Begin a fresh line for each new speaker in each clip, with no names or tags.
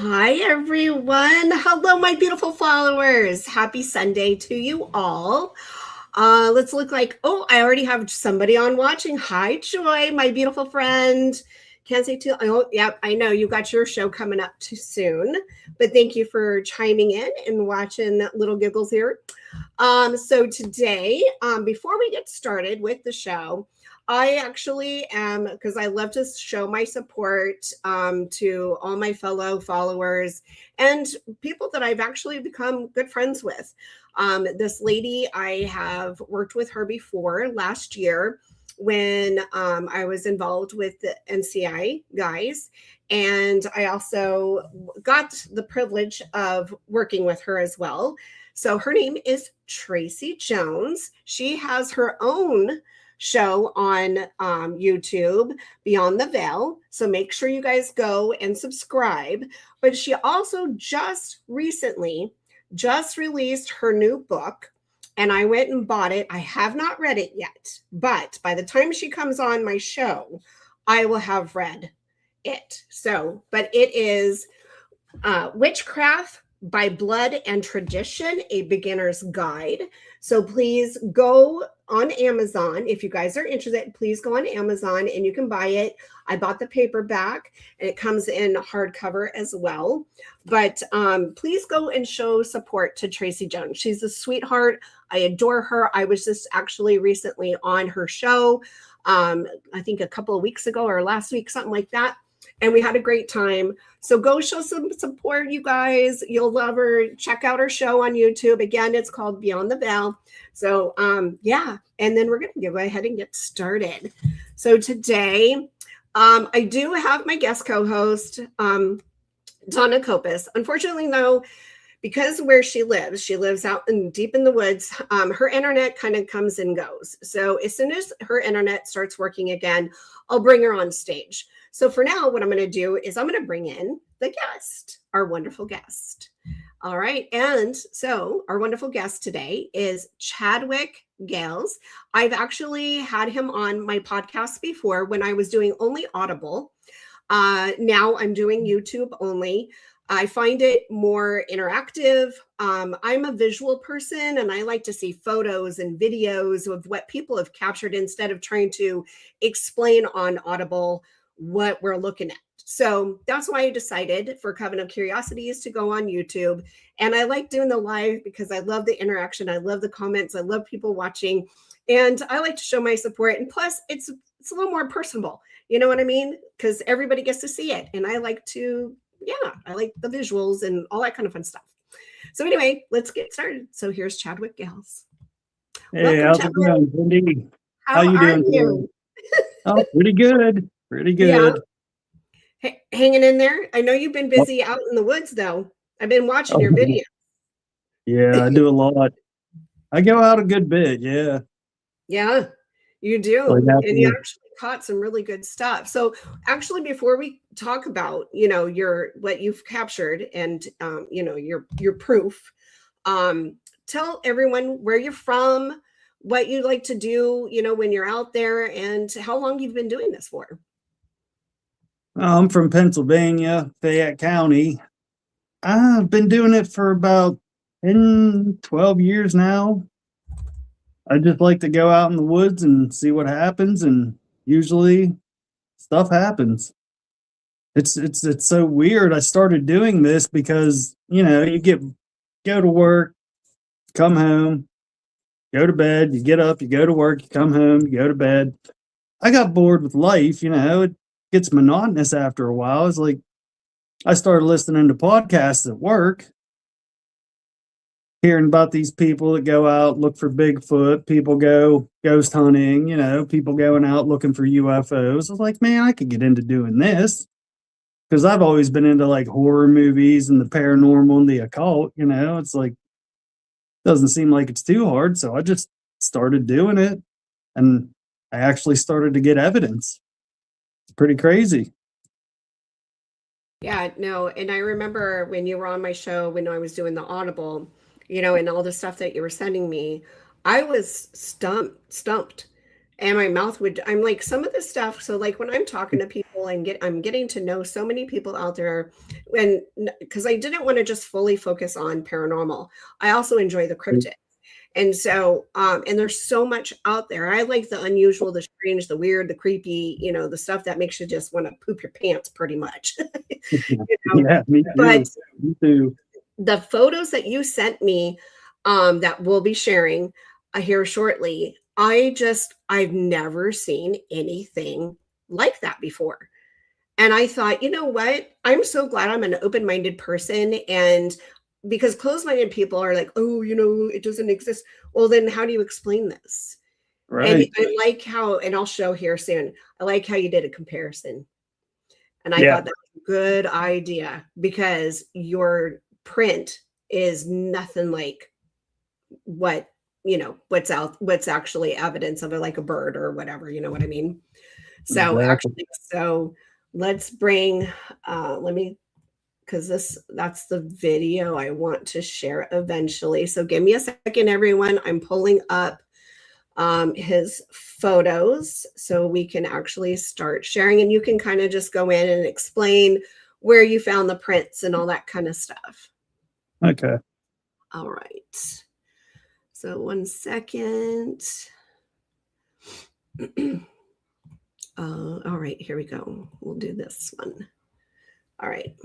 Hi, everyone. Hello, my beautiful followers. Happy Sunday to you all. Let's look like, I already have somebody on watching. Hi, Joy, my beautiful friend. Can't say too. Oh, yep, I know you got your show coming up too soon, but thank you for chiming in and watching little Giggles here. So today, before we get started with the show, I actually am, because I love to show my support to all my fellow followers and people that I've actually become good friends with. This lady, I have worked with her before last year when I was involved with the NCI guys. And I also got the privilege of working with her as well. So her name is Tracy Jones. She has her own show on YouTube, Beyond the Veil. So make sure you guys go and subscribe. But she also just recently released her new book, and I went and bought it. I have not read it yet, but by the time she comes on my show, I will have read it. So, but it is Witchcraft by Blood and Tradition, a beginner's guide. So please go on Amazon. If you guys are interested, please go on Amazon and you can buy it. I bought the paperback and it comes in hardcover as well. But please go and show support to Tracy Jones. She's a sweetheart. I adore her. I was just actually recently on her show, I think a couple of weeks ago or last week, something like that. And we had a great time. So go show some support, you guys. You'll love her. Check out her show on YouTube. Again, it's called Beyond the Veil. So yeah, and then we're going to go ahead and get started. So today, I do have my guest co-host, Donna Copas. Unfortunately, though, because where she lives out deep in the woods, her internet kind of comes and goes. So as soon as her internet starts working again, I'll bring her on stage. So for now, what I'm going to do is I'm going to bring in the guest, our wonderful guest. All right. And so our wonderful guest today is Chadwick Gales. I've actually had him on my podcast before when I was doing only Audible. Now I'm doing YouTube only. I find it more interactive. I'm a visual person and I like to see photos and videos of what people have captured instead of trying to explain on Audible what we're looking at. So that's why I decided for Coven of Curiosities to go on YouTube. And I like doing the live because I love the interaction. I love the comments. I love people watching. And I like to show my support. And plus, it's a little more personable. You know what I mean? Because everybody gets to see it. And I like to, I like the visuals and all that kind of fun stuff. So anyway, let's get started. So here's Chadwick Gales.
Hey, how's it going, Cyndi?
How you doing?
Oh, pretty good. Pretty good.
Yeah. Hanging in there. I know you've been busy out in the woods, though. I've been watching your videos.
Yeah, I do a lot. I go out a good bit. Yeah.
Yeah, you do. And you actually caught some really good stuff. So actually, before we talk about, what you've captured and, your proof, tell everyone where you're from, what you like to do, when you're out there, and how long you've been doing this for.
I'm from Pennsylvania, Fayette County. I've been doing it for about 10, 12 years now. I just like to go out in the woods and see what happens, and usually stuff happens. It's so weird. I started doing this because, you go to work, come home, go to bed, you get up, you go to work, you come home, you go to bed. I got bored with life, it gets monotonous after a while. It's like I started listening to podcasts at work, hearing about these people that go out, look for Bigfoot, people go ghost hunting, people going out looking for UFOs. I was like, man, I could get into doing this because I've always been into like horror movies and the paranormal and the occult, it's like, doesn't seem like it's too hard. So I just started doing it and I actually started to get evidence. It's pretty crazy.
Yeah, no. And I remember when you were on my show, when I was doing the Audible, and all the stuff that you were sending me, I was stumped. and my mouth would, I'm like, some of this stuff. So like when I'm talking to people and I'm getting to know so many people out there, and because I didn't want to just fully focus on paranormal, I also enjoy the cryptid. And so, and there's so much out there. I like the unusual, the strange, the weird, the creepy, the stuff that makes you just want to poop your pants pretty much.
Yeah, me too.
But
Me too.
the photos that you sent me, that we'll be sharing here shortly, I've never seen anything like that before. And I thought, you know what? I'm so glad I'm an open-minded person. And because closed-minded people are like, oh, it doesn't exist. Well, then how do you explain this?
Right.
And I like how, and I'll show here soon, I like how you did a comparison. And I thought that was a good idea because your print is nothing like what's actually evidence of it, like a bird or whatever, you know what I mean? So
Exactly.
so let's bring, because that's the video I want to share eventually. So give me a second, everyone. I'm pulling up his photos so we can actually start sharing, and you can kind of just go in and explain where you found the prints and all that kind of stuff.
Okay.
All right. So 1 second. All right, here we go. We'll do this one. All right.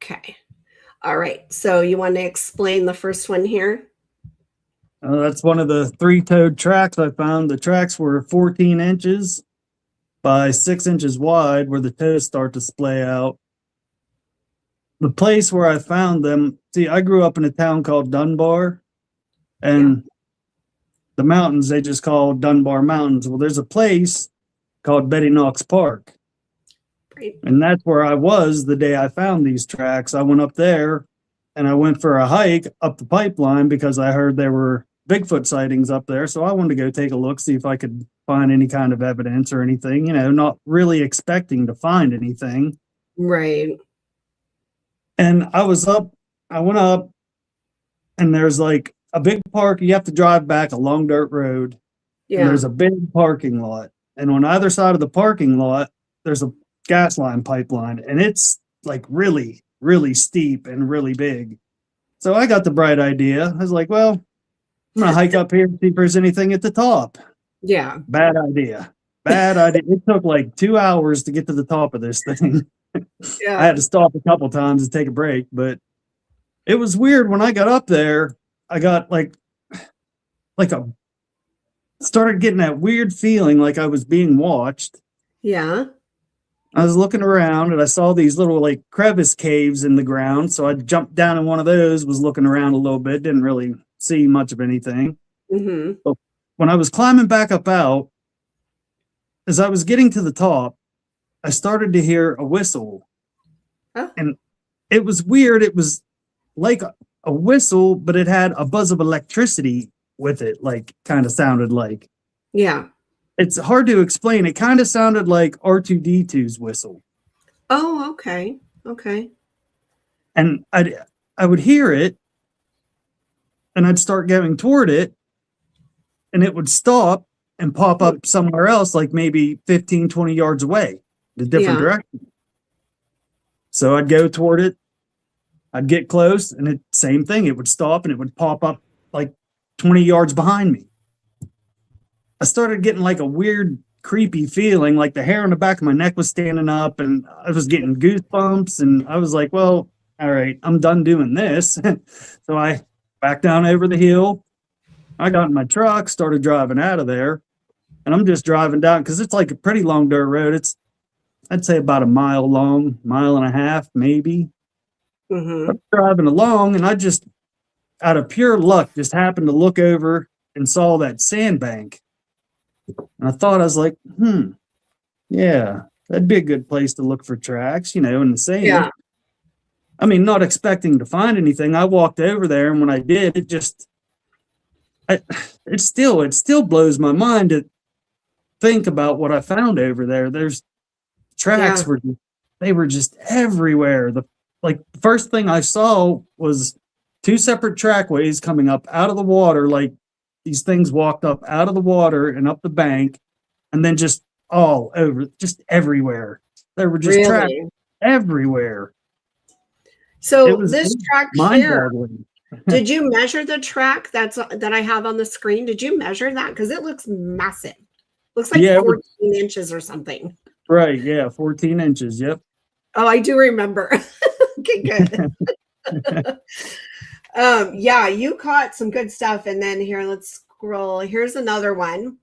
Okay. All right. So you want to explain the first one here?
That's one of the three-toed tracks I found. The tracks were 14 inches by 6 inches wide where the toes start to splay out. The place where I found them, see, I grew up in a town called Dunbar, and the mountains they just call Dunbar Mountains. Well, there's a place called Betty Knox Park.
Right.
And that's where I was the day I found these tracks. I went up there and I went for a hike up the pipeline because I heard there were Bigfoot sightings up there. So I wanted to go take a look, see if I could find any kind of evidence or anything, not really expecting to find anything.
Right.
And I went up, and there's like a big park. You have to drive back a long dirt road.
Yeah.
And there's a big parking lot. And on either side of the parking lot, there's a gas line pipeline. And it's like really, really steep and really big. So I got the bright idea. I was like, well, I'm going to hike up here and see if there's anything at the top.
Yeah.
Bad idea. Bad idea. It took like 2 hours to get to the top of this thing.
Yeah.
I had to stop a couple times to take a break, but it was weird when I got up there. I got started getting that weird feeling like I was being watched.
Yeah.
I was looking around and I saw these little like crevice caves in the ground. So I jumped down in one of those, was looking around a little bit, didn't really see much of anything.
Mm-hmm.
But when I was climbing back up out, as I was getting to the top, I started to hear a whistle.
Oh.
And it was weird. It was like a whistle, but it had a buzz of electricity with it, like kind of sounded like.
Yeah.
It's hard to explain. It kind of sounded like R2-D2's whistle.
Oh, okay. Okay.
And I would hear it, and I'd start going toward it, and it would stop and pop up somewhere else, like maybe 15, 20 yards away, the different direction. So I'd go toward it, I'd get close, and same thing. It would stop and it would pop up like 20 yards behind me. I started getting like a weird, creepy feeling, like the hair on the back of my neck was standing up, and I was getting goosebumps. And I was like, well, all right, I'm done doing this. So I backed down over the hill. I got in my truck, started driving out of there, and I'm just driving down because it's like a pretty long dirt road. I'd say about a mile long, mile and a half, maybe.
Mm-hmm.
I'm driving along, and I just, out of pure luck, just happened to look over and saw that sandbank. And I thought, I was like, yeah, that'd be a good place to look for tracks, in the sand.
Yeah.
I mean, not expecting to find anything. I walked over there, and when I did, it still blows my mind to think about what I found over there. There's tracks they were just everywhere. The first thing I saw was two separate trackways coming up out of the water. Like these things walked up out of the water and up the bank, and then just all over, just everywhere. There were just tracks
Really?
everywhere.
So this track here,
mind-boggling.
did you measure the track that I have on the screen? Did you measure that? Because it looks massive. Looks like 14 inches or something.
Right. Yeah. 14 inches. Yep.
Oh, I do remember. Okay, good. Yeah, you caught some good stuff. And then here, let's scroll. Here's another one.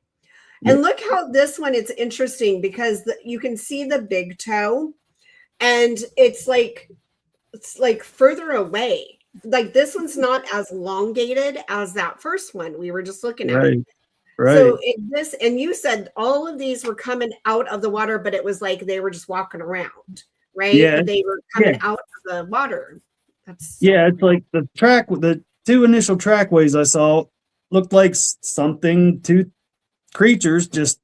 And look how this one, it's interesting because you can see the big toe and it's like further away. Like this one's not as elongated as that first one we were just looking at.
Right.
So and you said all of these were coming out of the water, but it was like they were just walking around, right?
Yeah.
But they were coming out of the water. That's
it's like the two initial trackways I saw looked like two creatures just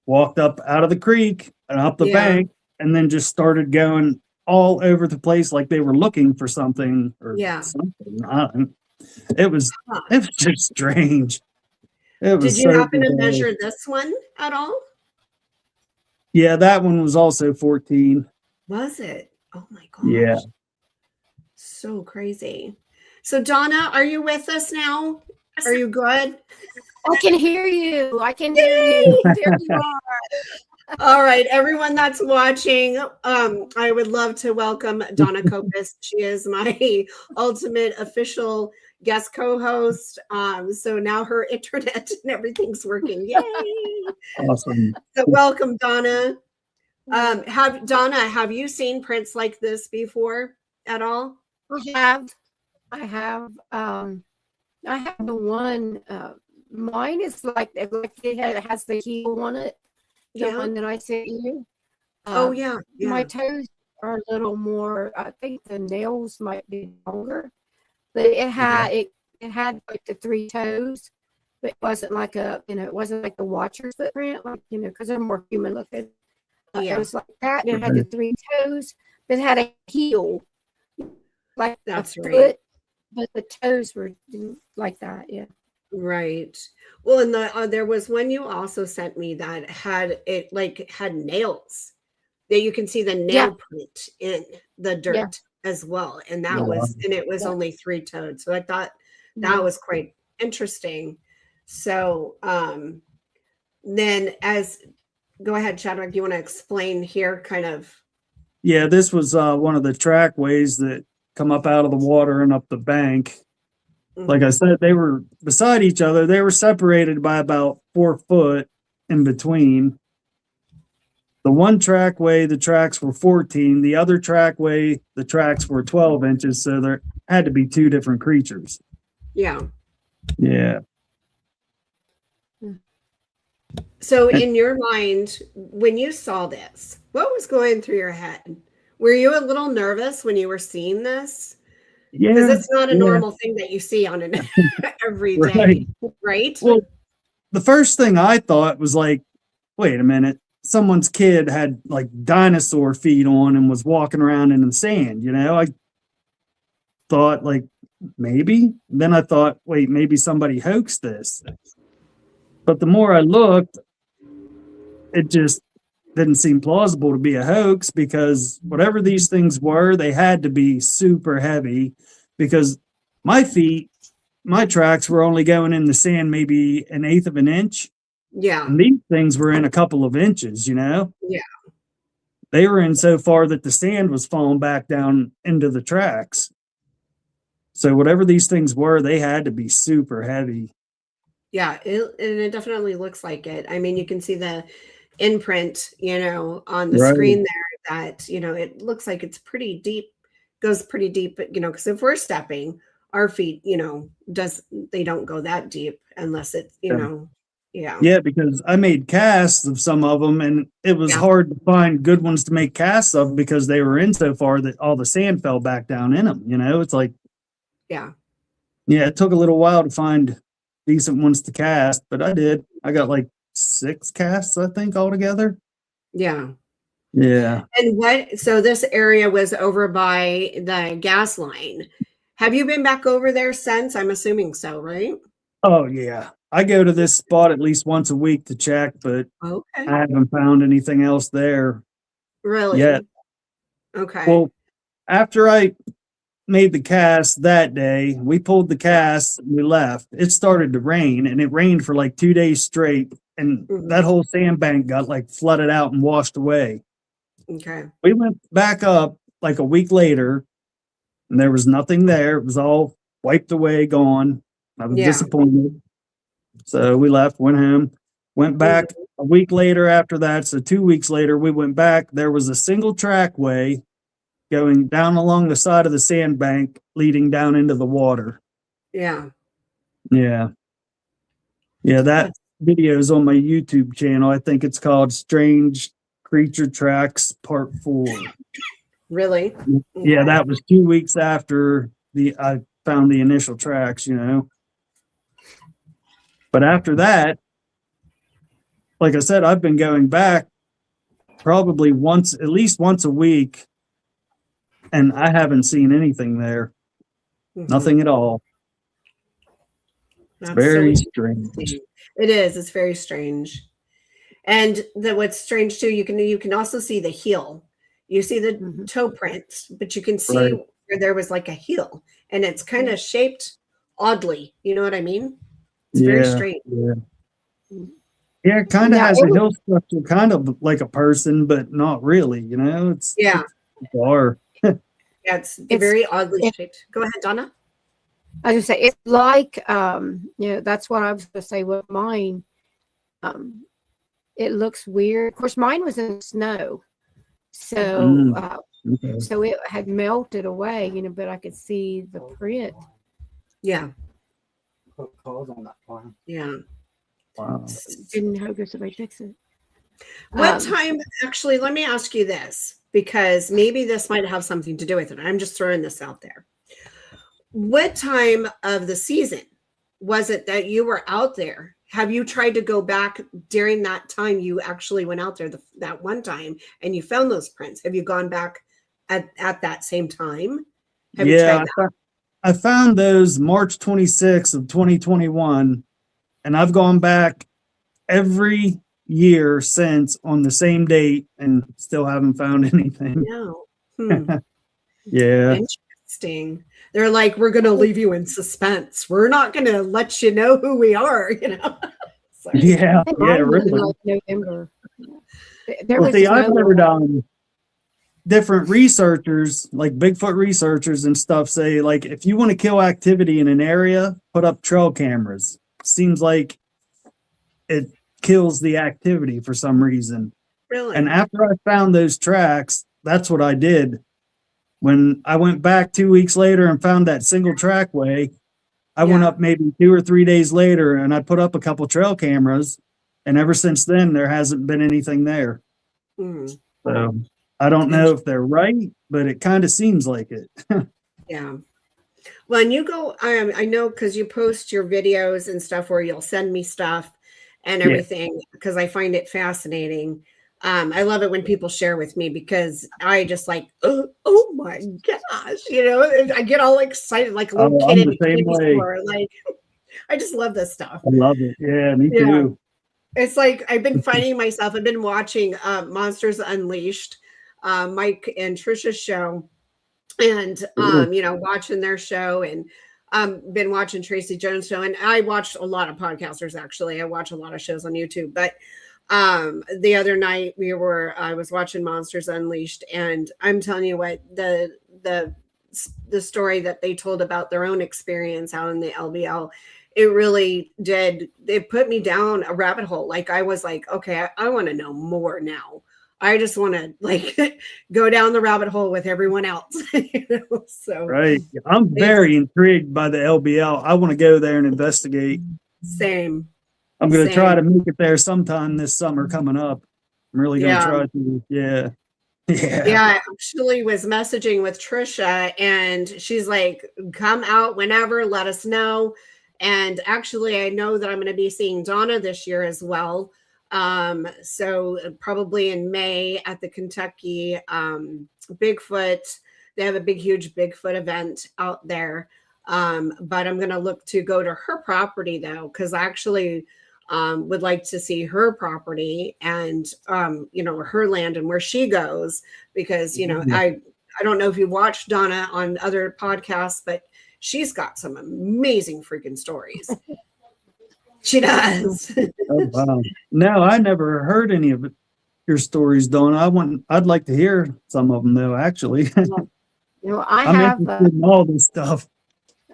walked up out of the creek and up the bank and then just started going all over the place like they were looking for something or something. It was just strange.
Did you happen to measure this one at all?
Yeah, that one was also 14.
Was it? Oh my gosh.
Yeah.
So crazy. So Donna, are you with us now? Are you good?
I can hear you. I can hear you. There you are.
All right, everyone that's watching, I would love to welcome Donna Copas. She is my ultimate official guest co-host. So now her internet and everything's working. Yay!
Awesome.
So welcome, Donna. Have you seen prints like this before at all?
I have the one. Mine is like it has the heel on it. The one that I sent you.
Yeah.
My toes are a little more. I think the nails might be longer, but it had like the 3 toes, but it wasn't like it wasn't like the Watcher's footprint, like because they're more human looking. It was like that. And it had the 3 toes, but it had a heel, like
that's
a
right.
foot, but the toes were like that. Yeah.
Right. Well, and there was one you also sent me that had nails that you can see the nail print in the dirt as well. And that it was only 3 toed. So I thought that was quite interesting. So then go ahead, Chadwick, you want to explain here kind of?
Yeah, this was one of the trackways that come up out of the water and up the bank. Like I said, they were beside each other. They were separated by about 4 foot in between. The one trackway, the tracks were 14. The other trackway, the tracks were 12 inches. So there had to be 2 different creatures.
Yeah.
Yeah.
So in your mind, when you saw this, what was going through your head? Were you a little nervous when you were seeing this?
Yeah,
because it's not a normal thing that you see on an every day, right?
Well, the first thing I thought was like, wait a minute, someone's kid had like dinosaur feet on and was walking around in the sand, I thought like maybe. Then I thought, wait, maybe somebody hoaxed this. But the more I looked, it just didn't seem plausible to be a hoax because whatever these things were, they had to be super heavy because my tracks were only going in the sand maybe 1/8 of an inch.
Yeah.
And these things were in a couple of inches,
Yeah.
They were in so far that the sand was falling back down into the tracks. So whatever these things were, they had to be super heavy.
Yeah, and it definitely looks like it. I mean, you can see the imprint, on the screen there that, it looks like it's pretty deep, goes pretty deep, because if we're stepping, our feet, they don't go that deep unless it's,
Yeah, because I made casts of some of them and it was hard to find good ones to make casts of because they were in so far that all the sand fell back down in them, it's like,
yeah,
it took a little while to find decent ones to cast, but I did. I got like 6 casts, I think, altogether.
Yeah.
Yeah.
And so this area was over by the gas line. Have you been back over there since? I'm assuming so, right?
Oh yeah. I go to this spot at least once a week to check, but
Okay.
I haven't found anything else there
Really?
yet.
Okay.
Well, after I made the cast that day, we pulled the cast and we left. It started to rain, and it rained for like 2 days straight, and that whole sandbank got like flooded out and washed away.
Okay.
We went back up like a week later, and there was nothing there. It was all wiped away, gone. I was disappointed. So we left, went home, went back a week later after that. So 2 weeks later, we went back. There was a single trackway going down along the side of the sandbank leading down into the water.
Yeah.
Yeah. Yeah, that video is on my YouTube channel. I think it's called Strange Creature Tracks Part 4.
Really?
Yeah, that was 2 weeks after I found the initial tracks, you know. But after that, like I said, I've been going back probably at least once a week, and I haven't seen anything there. Nothing at all. It's very strange.
It is. It's very strange. And what's strange too, you can also see the heel. You see the toe prints, but you can see where there was like a heel, and it's kind of shaped oddly. You know what I mean? It's very strange.
Yeah, it kind of has a heel structure, kind of like a person, but not really. You know, it's bizarre.
It's very oddly shaped. Go ahead, Donna.
I was gonna say it's like that's what I was gonna say with mine. It looks weird. Of course, mine was in snow, so so it had melted away, but I could see the print.
Yeah.
Put calls on that farm.
Yeah.
Wow.
Didn't hope somebody fix it.
What time? Actually, let me ask you this, because maybe this might have something to do with it. I'm just throwing this out there. What time of the season was it that you were out there? Have you tried to go back during that time you actually went out there that one time and you found those prints? Have you gone back at that same time? Have you tried that?
I found those March 26th of 2021, and I've gone back every year since on the same date and still haven't found anything.
No.
Yeah.
Interesting. They're like, we're going to leave you in suspense. We're not going to let you know who we are, So,
yeah,
really.
really.
Like November.
I've never done different researchers, like Bigfoot researchers and stuff, say, like, if you want to kill activity in an area, put up trail cameras. Seems like it kills the activity for some reason.
Really?
And after I found those tracks, that's what I did. When I went back 2 weeks later and found that single trackway, I went up maybe 2 or 3 days later and I put up a couple trail cameras. And ever since then, there hasn't been anything there. So I don't know if they're right, but it kind of seems like it.
Yeah. Well, and you go, I know, because you post your videos and stuff where you'll send me stuff and everything, because I find it fascinating. I love it when people share with me, because I just like, oh my gosh, I get all excited like a little kid in a candy store. Like, I just love this stuff.
I love it. Yeah, me too.
It's like I've been finding myself. I've been watching Monsters Unleashed, Mike and Trisha's show, and watching their show, and been watching Tracy Jones' show, and I watched a lot of podcasters. Actually, I watch a lot of shows on YouTube, but the other night I was watching Monsters Unleashed, and I'm telling you what, the story that they told about their own experience out in the LBL, it really did. It put me down a rabbit hole. Like, I was like, okay, I want to know more now. I just want to like go down the rabbit hole with everyone else. So
right. I'm very intrigued by the LBL. I want to go there and investigate.
Same.
I'm going to try to make it there sometime this summer coming up. I'm really going to try to. Yeah.
I actually was messaging with Trisha, and she's like, come out whenever, let us know. And actually, I know that I'm going to be seeing Donna this year as well. So probably in May at the Kentucky Bigfoot. They have a huge Bigfoot event out there. But I'm going to look to go to her property though, because I actually would like to see her property and, her land and where she goes, because, I don't know if you watched Donna on other podcasts, but she's got some amazing freaking stories. She does.
Oh, wow. No, I never heard any of your stories, Donna. I'd like to hear some of them though, actually. I'm interested in all this stuff.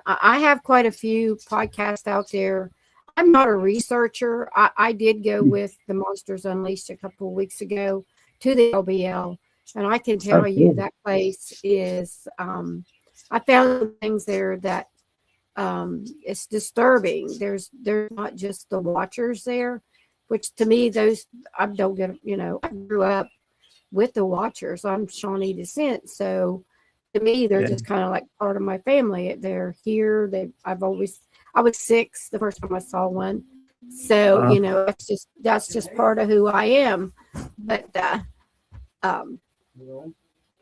I have quite a few podcasts out there. I'm not a researcher. I did go with the Monsters Unleashed a couple of weeks ago to the LBL, and I can tell you that place is. I found things there that it's disturbing. There's not just the watchers there, which to me those I don't get. I grew up with the watchers. I'm Shawnee descent, so to me they're just kind of like part of my family. They're here. I was 6 the first time I saw one, so that's just part of who I am. But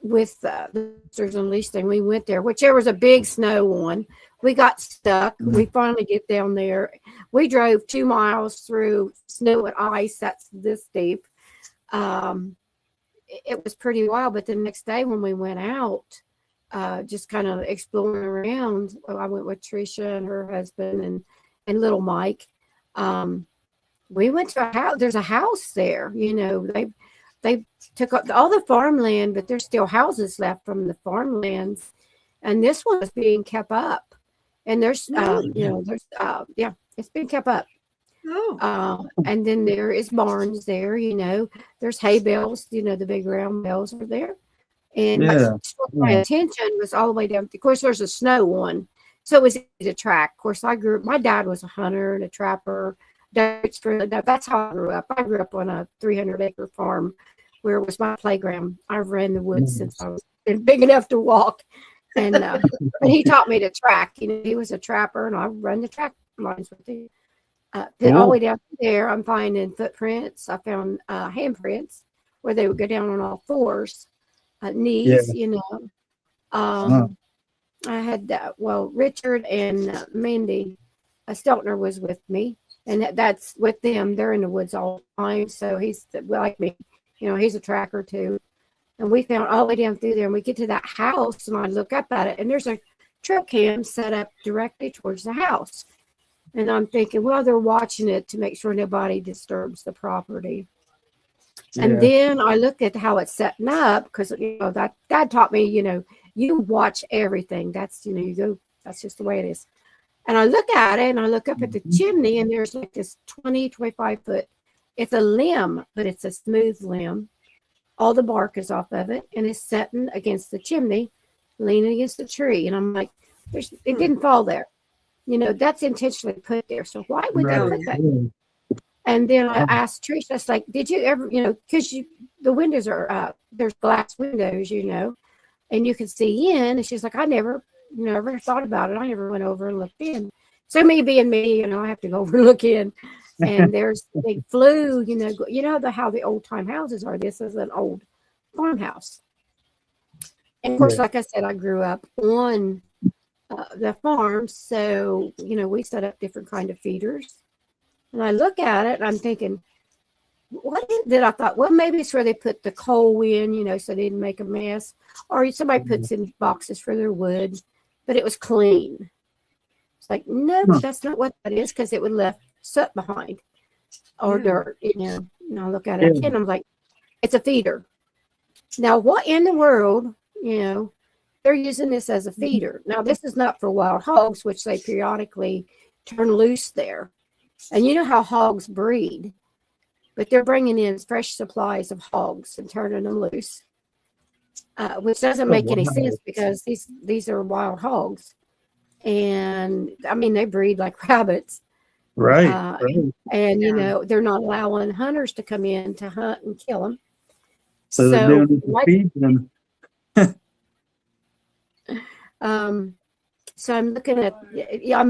with the Monsters Unleashed thing, we went there, which there was a big snow one. We got stuck. We finally get down there. We drove 2 miles through snow and ice. That's this deep. It was pretty wild. But the next day when we went out, just kind of exploring around, I went with Tricia and her husband and little Mike. We went to a house. There's a house there. They took up all the farmland, but there's still houses left from the farmlands, and this one is being kept up. And there's it's been kept up.
Oh.
And then there is barns there. There's hay bales. The big round bales are there. And my attention was all the way down. Of course, there's a snow one, so it was easy to track. Of course, my dad was a hunter and a trapper. That's how I grew up. I grew up on a 300-acre farm where it was my playground. I've ran the woods since I was big enough to walk. And he taught me to track. He was a trapper, and I run the track lines with him. Then all the way down there, I'm finding footprints. I found handprints where they would go down on all fours, knees, I had, Richard and Mandy Steltner was with me. And that's with them. They're in the woods all the time. So he's like me. He's a tracker too. And we found all the way down through there. And we get to that house, and I look up at it. And there's a trail cam set up directly towards the house. And I'm thinking, well, they're watching it to make sure nobody disturbs the property. Yeah. And then I look at how it's setting up, because that Dad taught me, you watch everything. That's that's just the way it is. And I look at it, and I look up at the chimney, and there's like this 25 foot. It's a limb, but it's a smooth limb. All the bark is off of it, and it's setting against the chimney, leaning against the tree. And I'm like, it didn't fall there. That's intentionally put there. So why would they put that? And then I asked Trish, I was like, did you ever, because the windows are, there's glass windows, and you can see in. And she's like, I never thought about it. I never went over and looked in. So me being me, I have to go over and look in. And there's the big flue, how the old time houses are. This is an old farmhouse. And of course, like I said, I grew up on the farm. So, we set up different kind of feeders. And I look at it and I'm thinking, what is it? I thought, well, maybe it's where they put the coal in, so they didn't make a mess. Or somebody puts in boxes for their wood, but it was clean. It's like, no, that's not what that is, because it would left soot behind or dirt, And I look at it again, I'm like, it's a feeder. Now, what in the world, they're using this as a feeder. Now, this is not for wild hogs, which they periodically turn loose there. And you know how hogs breed, but they're bringing in fresh supplies of hogs and turning them loose, which doesn't make any sense, because these are wild hogs. And they breed like rabbits.
Right.
And, they're not allowing hunters to come in to hunt and kill them.
So they're doing it to feed them.
So I'm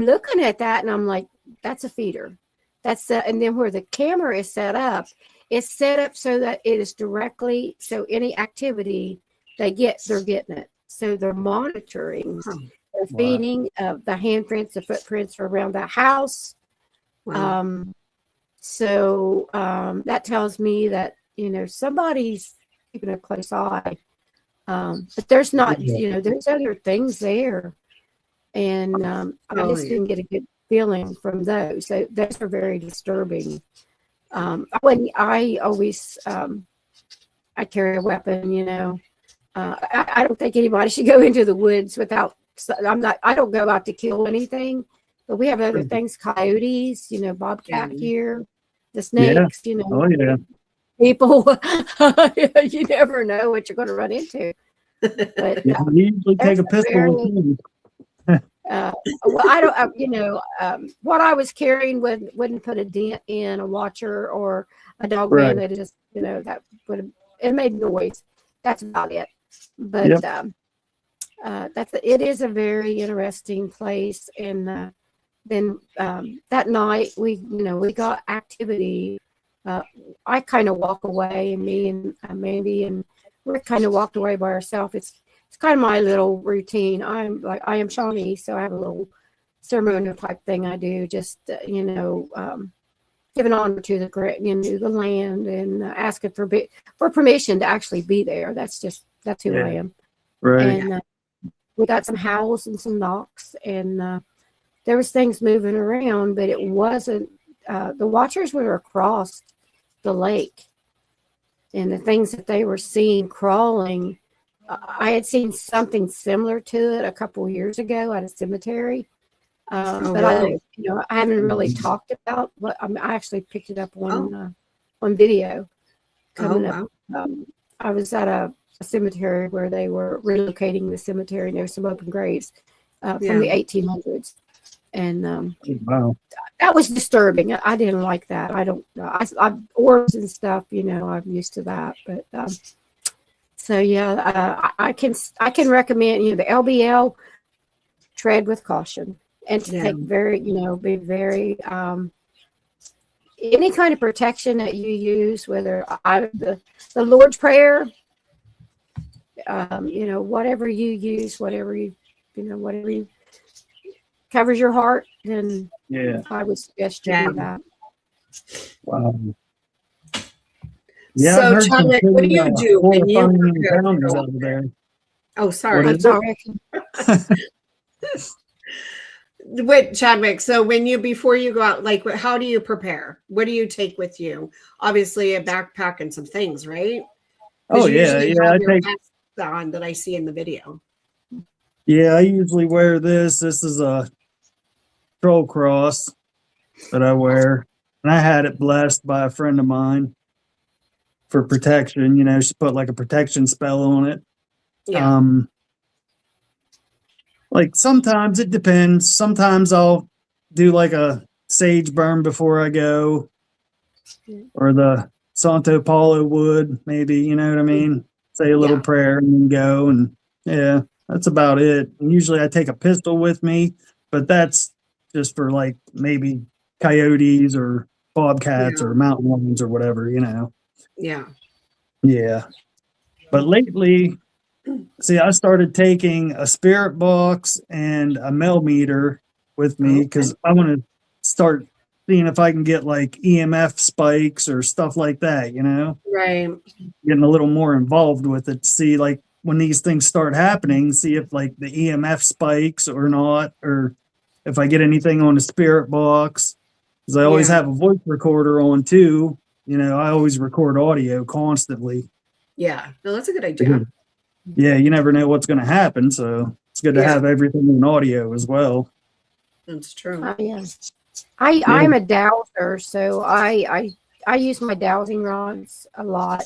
looking at that, and I'm like, that's a feeder. And then where the camera is set up, it's set up so that it is directly, so any activity they're getting it. So they're monitoring they're
Wow.
feeding. The handprints, the footprints are around the house.
Wow.
So that tells me that, somebody's keeping a close eye. But there's not, there's other things there. And I
Oh,
just
yeah.
didn't get a good feeling from those. So those are very disturbing. I always, I carry a weapon, I don't think anybody should go into the woods without, I don't go out to kill anything, but we have other things, coyotes, bobcat
Yeah.
here, the
Yeah.
snakes,
Oh yeah.
people, you never know what you're going to run into. But
Yeah, you usually take a
that's
pistol with you.
well, I don't, what I was carrying wouldn't put a dent in a watcher or a dog
Right.
man. That just, that would have, it made noise. That's about it. But
Yep.
it is a very interesting place. And then that night we got activity. I kind of walk away, and me and Mandy and we're kind of walked away by ourselves. It's kind of my little routine. I am Shawnee, so I have a little ceremonial type thing I do, just giving honor to the land and asking for permission to actually be there. That's who I am.
Right.
And we got some howls and some knocks, and there was things moving around, but it wasn't. The watchers were across the lake, and the things that they were seeing crawling. I had seen something similar to it a couple of years ago at a cemetery, but
really?
I haven't really talked about what. I actually picked it up on video. Coming up, I was at a cemetery where they were relocating the cemetery. And there were some open graves from the 1800s, and
Wow.
that was disturbing. I didn't like that. I don't. I orbs and stuff. I'm used to that, but. So yeah, I can recommend the LBL. Tread with caution and to take be very any kind of protection that you use, whether the Lord's Prayer, whatever you use, whatever you covers your heart, then I would suggest you do that.
Wow. Yeah,
So, Chadwick, what do you do when you prepare to go?
over there.
Oh, sorry.
What
I'm sorry.
Wait, Chadwick. So before you go out, how do you prepare? What do you take with you? Obviously, a backpack and some things, right?
Oh yeah,
I take on that I see in the video.
Yeah, I usually wear this. This is a troll cross that I wear, and I had it blessed by a friend of mine for protection. She put like a protection spell on it.
Yeah.
Like sometimes it depends. Sometimes I'll do like a sage burn before I go, or the Santo Paulo wood, maybe, you know what I mean? Say a little prayer and then go, and yeah, that's about it. And usually I take a pistol with me, but that's just for like maybe coyotes or bobcats or mountain lions or whatever,
Yeah.
Yeah. But lately, see, I started taking a spirit box and a millimeter with me because I want to start seeing if I can get like EMF spikes or stuff like that,
Right.
Getting a little more involved with it to see like when these things start happening, see if like the EMF spikes or not, or if I get anything on the spirit box. Because I always have a voice recorder on too. I always record audio constantly.
Yeah. No, that's a good idea.
Yeah, you never know what's going to happen, so it's good to have everything in audio as well.
That's true.
I'm a dowser, so I use my dowsing rods a lot.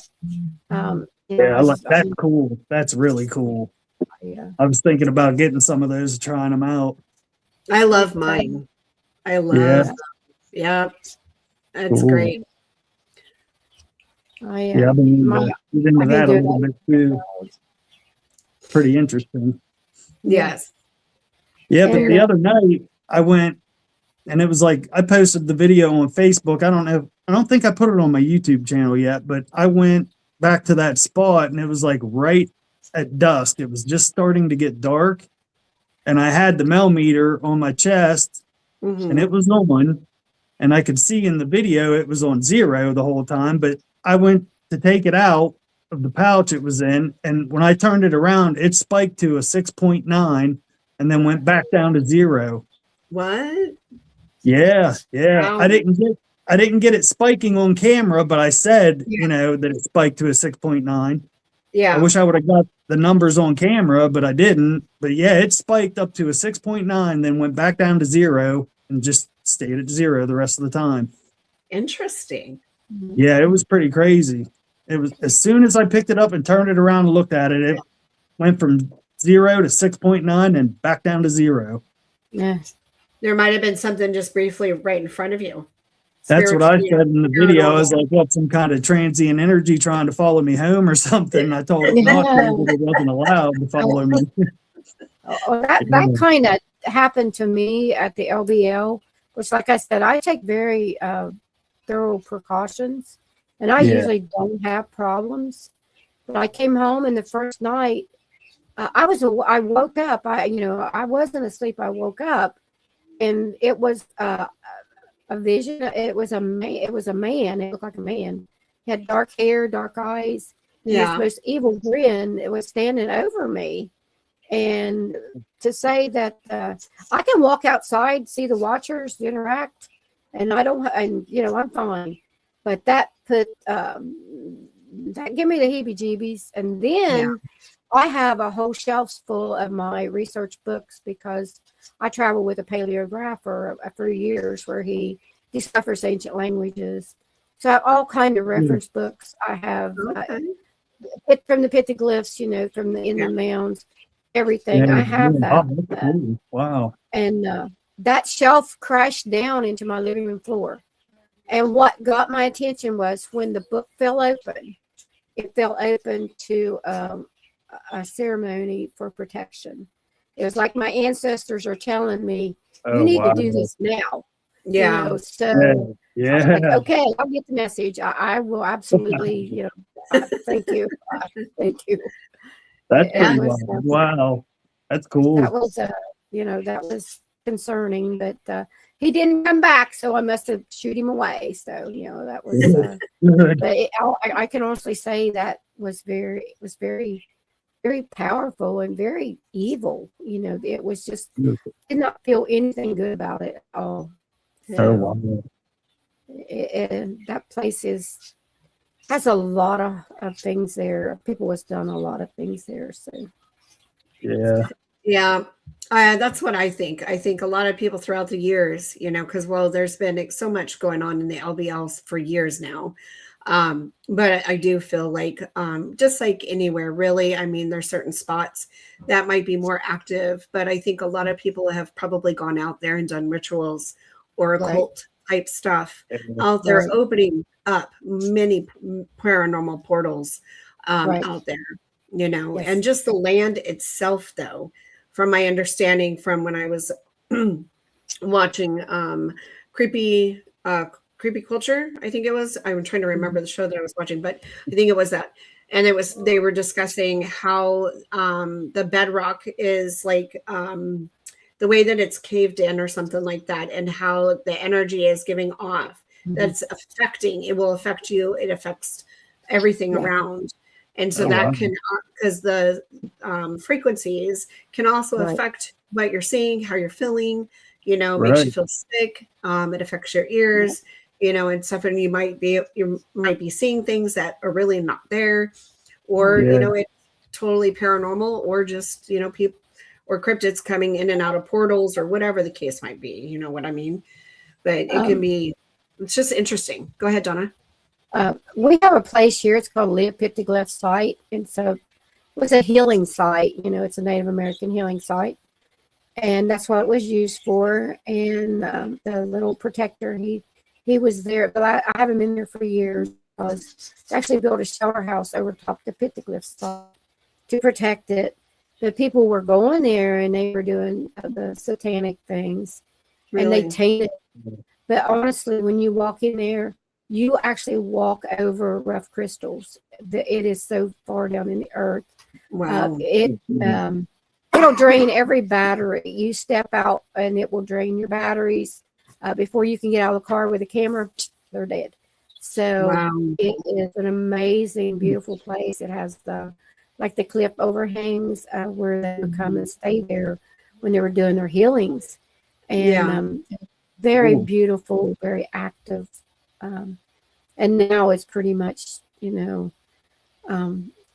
I like that's cool. That's really cool.
Yeah.
I was thinking about getting some of those, trying them out.
I love mine. I love them. Yeah, that's great.
I've been into that a little bit too. Pretty interesting.
Yes.
Yeah, but the other night I went, and it was like I posted the video on Facebook. I don't think I put it on my YouTube channel yet, but I went back to that spot, and it was like right at dusk. It was just starting to get dark, and I had the mel meter on my chest,
Mhm.
and it was on, and I could see in the video it was on 0 the whole time, but I went to take it out of the pouch it was in, and when I turned it around, it spiked to a 6.9 and then went back down to 0.
What?
Yeah.
Wow.
I didn't get it spiking on camera, but I said, that it spiked to a 6.9.
Yeah.
I wish I would have got the numbers on camera, but I didn't. But yeah, it spiked up to a 6.9, then went back down to 0 and just stayed at 0 the rest of the time.
Interesting.
Yeah, it was pretty crazy. It was as soon as I picked it up and turned it around and looked at it, it went from 0 to 6.9 and back down to 0.
Yeah.
There might have been something just briefly right in front of you.
That's what I said in the video. I was
paranormal.
like, what, some kind of transient energy trying to follow me home or something? I told it not to, but it wasn't allowed to follow me.
That kind of happened to me at the LBL, which, like I said, I take very thorough precautions, and I usually don't have problems. But I came home, and the first night, I woke up. I wasn't asleep. I woke up, and it was a vision. It was a man. It looked like a man. He had dark hair, dark eyes.
Yeah.
His most evil grin. It was standing over me. And to say that I can walk outside, see the watchers interact, and I'm fine. But that gave me the heebie-jeebies. And then I have a whole shelf full of my research books because I travel with a paleographer for years where he discovers ancient languages. So I have all kind of reference books. I have from the petroglyphs, from in the mounds, everything. I have that.
Cool. Wow.
And that shelf crashed down into my living room floor. And what got my attention was when the book fell open. It fell open to a ceremony for protection. It was like my ancestors are telling me, you need to do this now.
Yeah.
So
yeah.
I was like, okay, I'll get the message. I will absolutely, thank you. Thank you.
That's pretty wild. Wow. That's cool.
That was, that was concerning, but he didn't come back, so I must have shoot him away. So, that was, but I can honestly say that was very, very powerful and very evil. It was just, did not feel anything good about it at all.
So wow.
That place has a lot of things there. People has done a lot of things there. So
yeah, that's what I think. I think a lot of people throughout the years, because there's been so much going on in the LBLs for years now. But I do feel like just like anywhere really, I mean, there's certain spots that might be more active, but I think a lot of people have probably gone out there and done rituals or occult type stuff out there, opening up many paranormal portals out there, and just the land itself, though, from my understanding from when I was watching Creepy Culture, I think it was. I'm trying to remember the show that I was watching, but I think it was that. And they were discussing how the bedrock is like the way that it's caved in or something like that, and how the energy is giving off. That's affecting. It will affect you. It affects everything around. And so that can, because the frequencies can also affect what you're seeing, how you're feeling, makes you feel sick. It affects your ears, and stuff. And you might be seeing things that are really not there, or, it's totally paranormal, or just, people or cryptids coming in and out of portals, or whatever the case might be. You know what I mean? But it can be, it's just interesting. Go ahead, Donna.
We have a place here. It's called Live Pictoglyph Site. And so it was a healing site. It's a Native American healing site. And that's what it was used for. And the little protector, he was there. But I haven't been there for years. I was actually built a shelter house over top the Pictoglyph site to protect it. The people were going there and they were doing the satanic things.
Really?
And they tainted. But honestly, when you walk in there, you actually walk over rough crystals. It is so far down in the earth.
Wow.
It it'll drain every battery. You step out and it will drain your batteries before you can get out of the car with a camera. They're dead. So
Wow.
it is an amazing, beautiful place. It has the cliff overhangs where they would come and stay there when they were doing their healings, and very beautiful, very active. And now it's pretty much,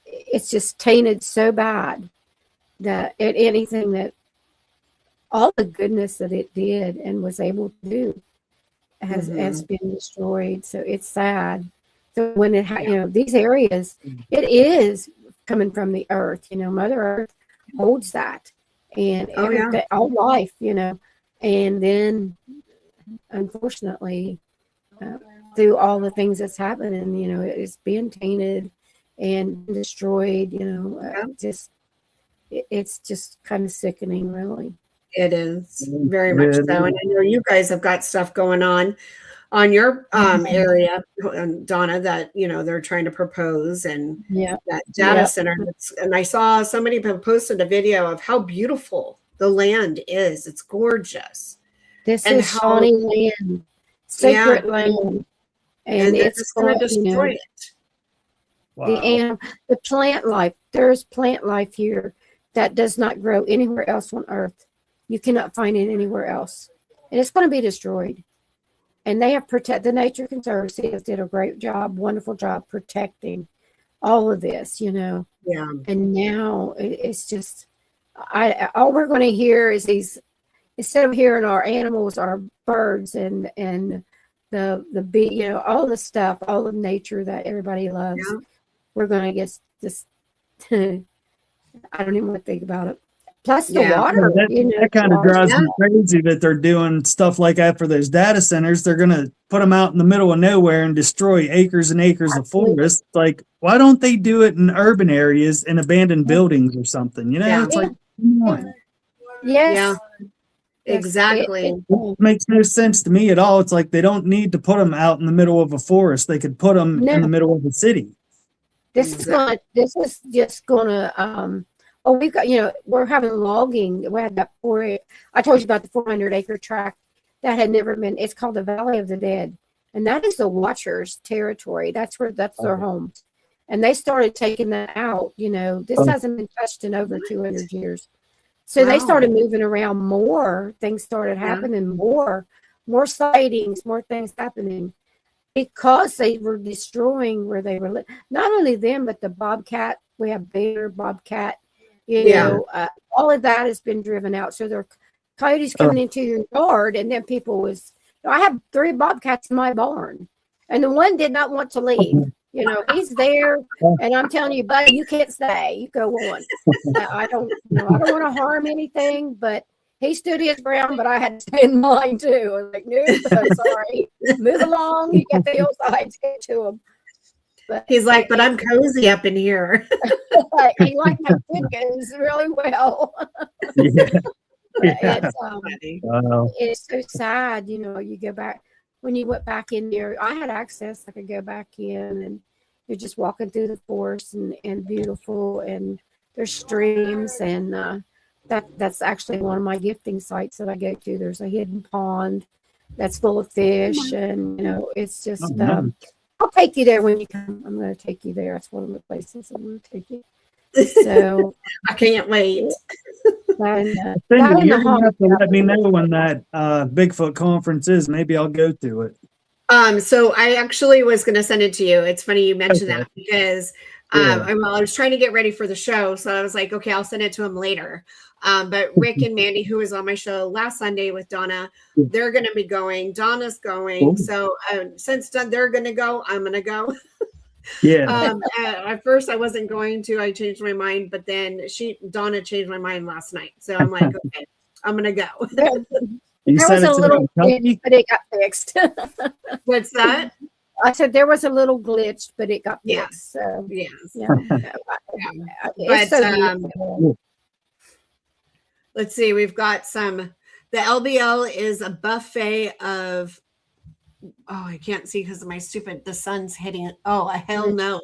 it's just tainted so bad that anything that all the goodness that it did and was able to do has been destroyed. So it's sad. So when it these areas, it is coming from the earth. Mother Earth holds that, and all life. And then unfortunately, through all the things that's happening, it's being tainted and destroyed. It's just kind of sickening, really.
It is very much so. And I know you guys have got stuff going on your area, Donna, that, they're trying to propose, and that data center. And I saw somebody posted a video of how beautiful the land is. It's gorgeous.
This is Shawnee land, sacred land. And it's going to destroy it. Wow. The plant life, there's plant life here that does not grow anywhere else on earth. You cannot find it anywhere else. And it's going to be destroyed. And they have the Nature Conservancy did a great job, wonderful job protecting all of this, Yeah. And now it's just, all we're going to hear is these, instead of hearing our animals, our birds and the bee, all the stuff, all of nature that everybody loves, we're going to get this, I don't even want to think about it. Plus the water.
That kind of drives me crazy that they're doing stuff like that for those data centers. They're going to put them out in the middle of nowhere and destroy acres and acres of forest. Like, why don't they do it in urban areas and abandoned buildings or something? It's like, come on.
Yes.
Yeah. Exactly.
It makes no sense to me at all. It's like they don't need to put them out in the middle of a forest. They could put them in the middle of a city.
This is just gonna we've got, we're having logging. We had that I told you about the 400-acre tract that had never been, it's called the Valley of the Dead. And that is the Watchers territory. That's their home. And they started taking that out, this hasn't been touched in over 200 years. So they started moving around more. Things started happening more sightings, more things happening, because they were destroying where they were. Not only them, but the bobcat. We have bear, bobcat. All of that has been driven out. So there are coyotes coming into your yard, and then people I have 3 bobcats in my barn, and the one did not want to leave. He's there, and I'm telling you, buddy, you can't stay. You go on. I don't want to harm anything, but he stood his ground, but I had to stay in mine too. I was like, no, sorry, move along. You got the hillsides, get to him. But
he's like, but I'm cozy up in here.
He liked my chickens really well. It's so sad, you go back. When you went back in there, I had access. I could go back in, and you're just walking through the forest and beautiful, and there's streams, and that's actually one of my gifting sites that I go to. There's a hidden pond that's full of fish, and it's just I'll take you there when you come. I'm going to take you there. That's one of the places I'm going to take you. So
I can't wait.
Cindy, you're going to have to let me know when that Bigfoot conference is. Maybe I'll go to it.
So I actually was going to send it to you. It's funny you mentioned that, because I was trying to get ready for the show. So I was like, okay, I'll send it to him later. But Rick and Mandy, who was on my show last Sunday with Donna, they're going to be going. Donna's going. So since they're going to go, I'm going to go. At first I wasn't going to. I changed my mind, but then Donna changed my mind last night. So I'm like, okay, I'm going to go.
You
there was a little glitch, but it got fixed.
What's that?
I said there was a little glitch, but it got fixed. So
yes.
It's so
let's see. We've got the LBL is a buffet of, I can't see because of my the sun's hitting it. Oh, hell no.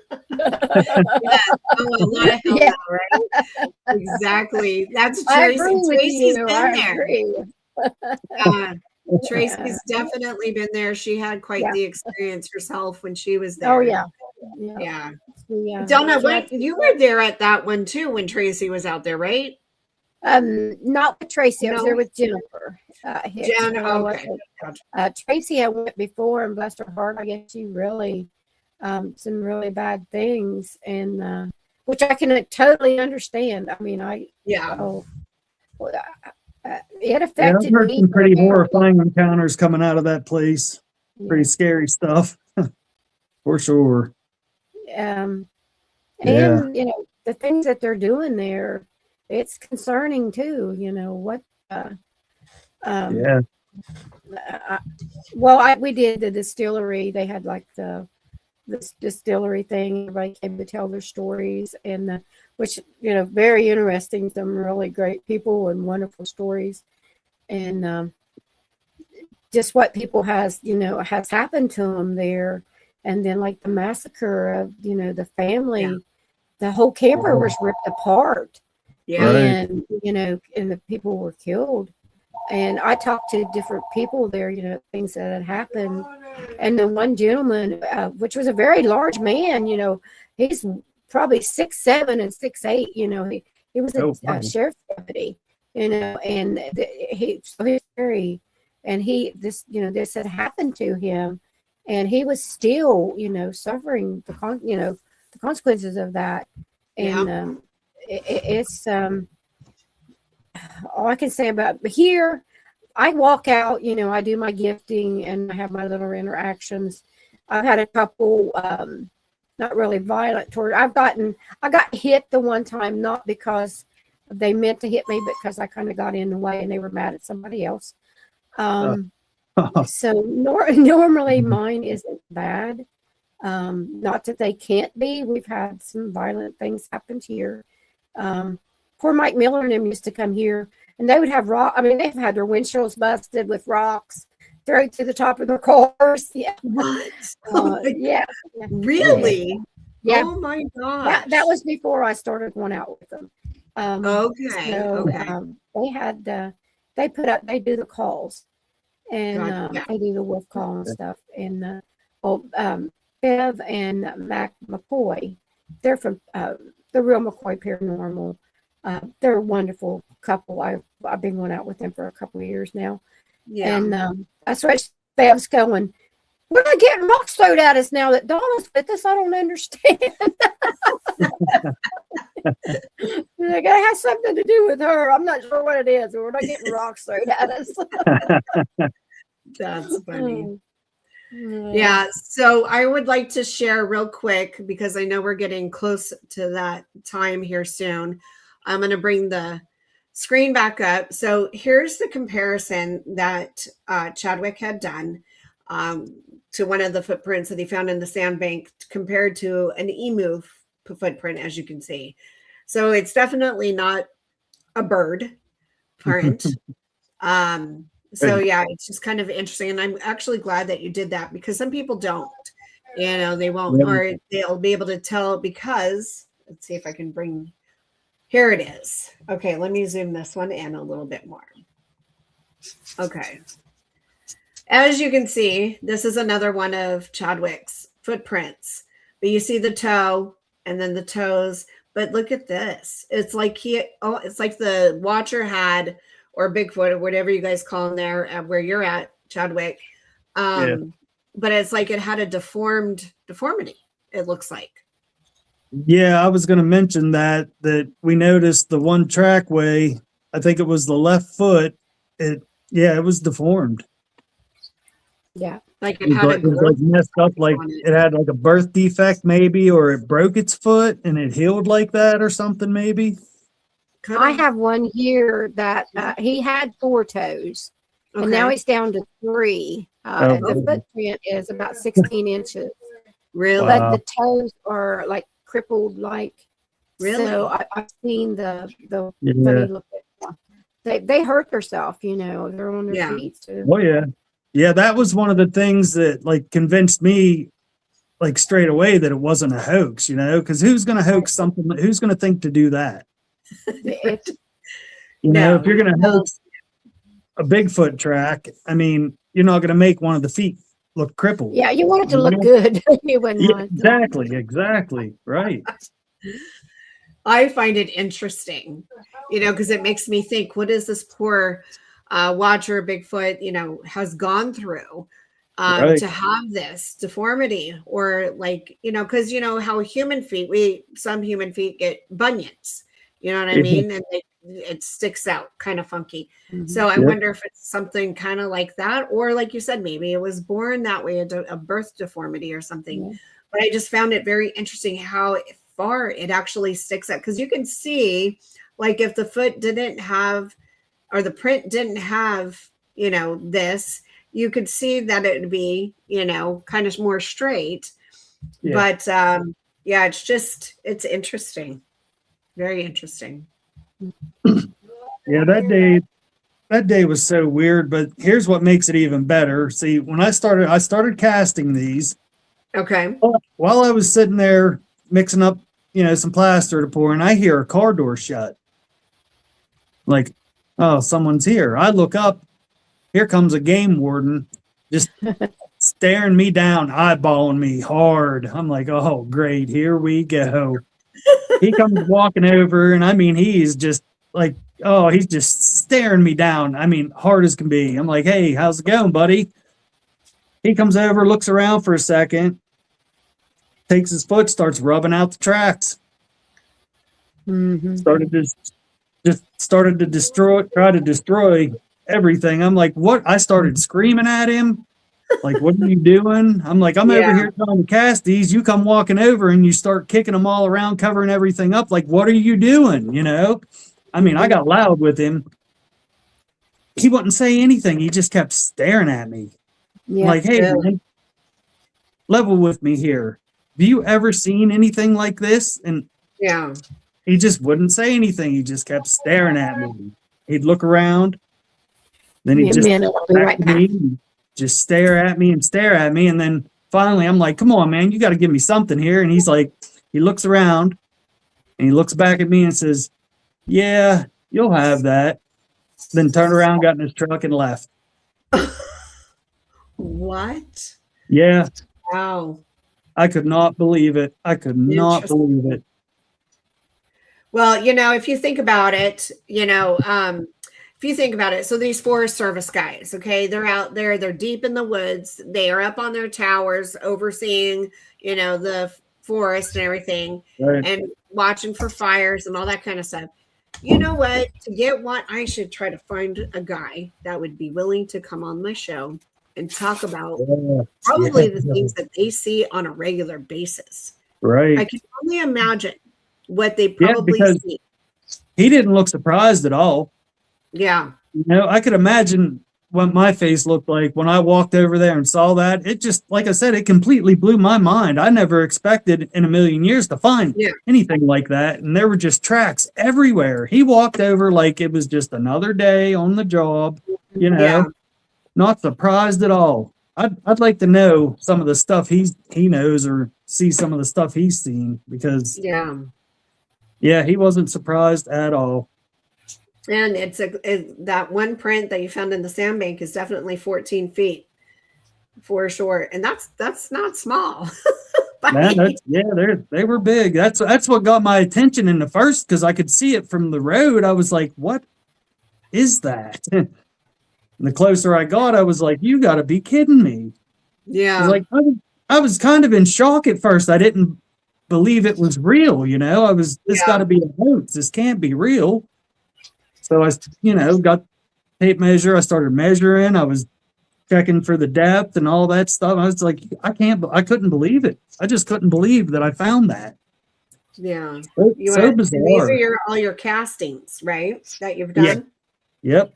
Yes. Oh, a lot of hell
Yeah.
no, right? Exactly. That's
I
Tracy.
agree with
Tracy's
you.
been
I
there.
agree.
Yeah.
Yeah.
Tracy's definitely been there. She had quite
Yeah.
the experience herself when she was
Oh
there.
yeah. Yeah.
Yeah.
Yeah.
Donna,
Yeah.
what you were there at that one too when Tracy was out there, right?
Not with Tracy. I was
No?
there with Jennifer Hicks.
Jen,
But I
okay.
wasn't.
Gotcha.
Tracy had went before, and bless her heart, I guess she really some really bad things, and which I can totally understand. I mean,
Yeah.
Well, it
Yeah, I've
affected
heard
me.
some pretty
forever.
horrifying encounters coming out of that place. Pretty scary stuff, for sure.
And
Yeah.
the things that they're doing there, it's concerning too. What
Yeah.
we did the distillery. They had like this distillery thing. Everybody came to tell their stories, and which very interesting. Some really great people and wonderful stories, and just what people has happened to them there, and then like the massacre of the family.
Yeah.
The whole camper was ripped apart.
Yeah.
Right.
And and the people were killed. And I talked to different people there, things that had happened. And the one gentleman, which was a very large man, he's probably 6'7" and 6'8", he was a sheriff's deputy, and he's very, and this had happened to him, and he was still, suffering the consequences of that. And it's all I can say about here. I walk out, I do my gifting and I have my little interactions. I've had a couple, not really violent toward. I got hit the one time, not because they meant to hit me, but because I kind of got in the way and they were mad at somebody else. So normally mine isn't bad. Not that they can't be. We've had some violent things happen here. Poor Mike Miller and them used to come here, and they would have rock. I mean, they've had their windshields busted with rocks thrown to the top of their cars. Yeah.
What?
Yeah.
Really?
Yeah.
Oh my gosh.
That was before I started going out with them.
Okay.
So,
Okay.
they do the calls, and
Gotcha.
they do the wolf call and stuff. And Bev and Mac McCoy, they're from the real McCoy Paranormal. They're a wonderful couple. I've been going out with them for a couple of years now.
Yeah.
And that's what Bev's going, we're not getting rocks thrown at us now that Donna's with us. I don't understand. Like, it has something to do with her. I'm not sure what it is. We're not getting rocks thrown at us.
That's funny. Yeah, so I would like to share real quick because I know we're getting close to that time here soon. I'm going to bring the screen back up. So here's the comparison that Chadwick had done to one of the footprints that he found in the sandbank compared to an emu footprint, as you can see. So it's definitely not a bird print. So yeah, it's just kind of interesting. And I'm actually glad that you did that because some people don't, they won't, or they'll be able to tell because let's see if I can bring, here it is. Okay. Let me zoom this one in a little bit more. Okay. As you can see, this is another one of Chadwick's footprints, but you see the toe and then the toes, but look at this. It's like it's like the watcher had, or Bigfoot, or whatever you guys call them there, where you're at, Chadwick. But it's like it had a deformity, it looks like.
Yeah, I was going to mention that we noticed the one trackway, I think it was the left foot, it was deformed.
Yeah.
Like
It was like messed up, like it had like a birth defect maybe, or it broke its foot and it healed like that or something maybe.
I have one here that he had 4 toes, and now he's down to 3. The footprint is about 16 inches.
Really?
But the toes are like crippled, like.
Really?
So I've seen the funny look at they hurt themselves, they're on their feet too.
Oh yeah. Yeah, that was one of the things that like convinced me like straight away that it wasn't a hoax, because who's going to hoax something? Who's going to think to do that?
It,
If you're going to hoax a Bigfoot track, I mean, you're not going to make one of the feet look crippled.
yeah, you want it to look good. You wouldn't
Yeah,
want
exactly. Right.
I find it interesting, because it makes me think, what is this poor watcher Bigfoot, has gone through
Right.
to have this deformity, or like, because how some human feet get bunions, you know what I mean? And it sticks out kind of funky. So I
Yep.
wonder if it's something kind of like that, or like you said, maybe it was born that way, a birth deformity or something.
Yeah.
But I just found it very interesting how far it actually sticks out, because you can see, like, if the foot didn't have, or the print didn't have, this, you could see that it would be, kind of more straight.
Yeah.
But yeah, it's interesting. Very interesting.
Yeah, that day was so weird, but here's what makes it even better. See, when I started casting these.
Okay.
While I was sitting there mixing up, some plaster to pour, and I hear a car door shut. Like, oh, someone's here. I look up, here comes a game warden, just staring me down, eyeballing me hard. I'm like, oh, great, here we go. He comes walking over, and I mean, he's just like, oh, he's just staring me down. I mean, hard as can be. I'm like, hey, how's it going, buddy? He comes over, looks around for a second, takes his foot, starts rubbing out the tracks. Started to try to destroy everything. I'm like, what? I started screaming at him. Like, what are you doing? I'm like, I'm over here trying to cast these. You come walking over and you start kicking them all around, covering everything up. Like, what are you doing? I mean, I got loud with him. He wouldn't say anything. He just kept staring at me.
Yeah.
Like, hey, man, level with me here. Have you ever seen anything like this? And
Yeah.
he just wouldn't say anything. He just kept staring at me. He'd look around. Then he'd just back to me, just stare at me. And then finally, I'm like, come on, man, you got to give me something here. And he's like, he looks around and he looks back at me and says, yeah, you'll have that. Then turned around, got in his truck and left.
What?
Yeah.
Wow.
I could not believe it.
Well, if you think about it, so these Forest Service guys, okay, they're out there, they're deep in the woods, they are up on their towers overseeing, the forest and everything,
Right.
and watching for fires and all that kind of stuff. You know what? To get one, I should try to find a guy that would be willing to come on my show and talk about probably the things that they see on a regular basis.
Right.
I can only imagine what they probably see.
He didn't look surprised at all.
Yeah.
I could imagine what my face looked like when I walked over there and saw that. It just, like I said, it completely blew my mind. I never expected in a million years to find anything like that. And there were just tracks everywhere. He walked over like it was just another day on the job, not surprised at all. I'd like to know some of the stuff he knows, or see some of the stuff he's seen, because he wasn't surprised at all.
And that one print that you found in the sandbank is definitely 14 feet for sure, and that's not small.
Man, they were big. That's what got my attention in the first, because I could see it from the road. I was like, what is that? And the closer I got, I was like, you got to be kidding me.
Yeah.
I was kind of in shock at first. I didn't believe it was real. This got to be a hoax. This can't be real. So I, got tape measure. I started measuring. I was checking for the depth and all that stuff. I was like, I couldn't believe it. I just couldn't believe that I found that.
Yeah.
So bizarre.
These are all your castings, right? That you've done.
Yeah. Yep.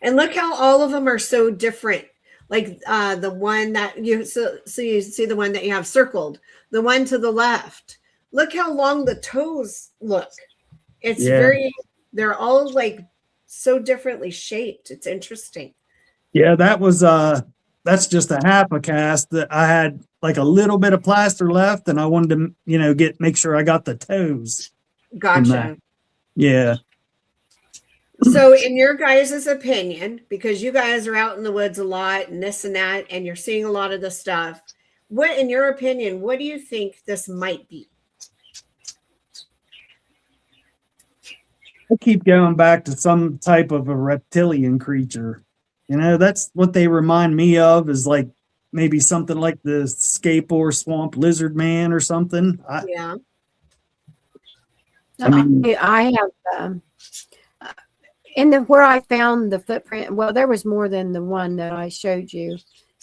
And look how all of them are so different. Like the one that you see the one that you have circled, the one to the left. Look how long the toes look. It's they're all like so differently shaped. It's interesting.
Yeah, that was that's just a half a cast that I had like a little bit of plaster left, and I wanted to, make sure I got the toes.
Gotcha.
Yeah.
So, in your guys' opinion, because you guys are out in the woods a lot and this and that, and you're seeing a lot of this stuff, what, in your opinion, what do you think this might be?
I keep going back to some type of a reptilian creature. That's what they remind me of, is like maybe something like the Scapor swamp lizard man or something.
Yeah.
I have where I found the footprint. Well, there was more than the one that I showed you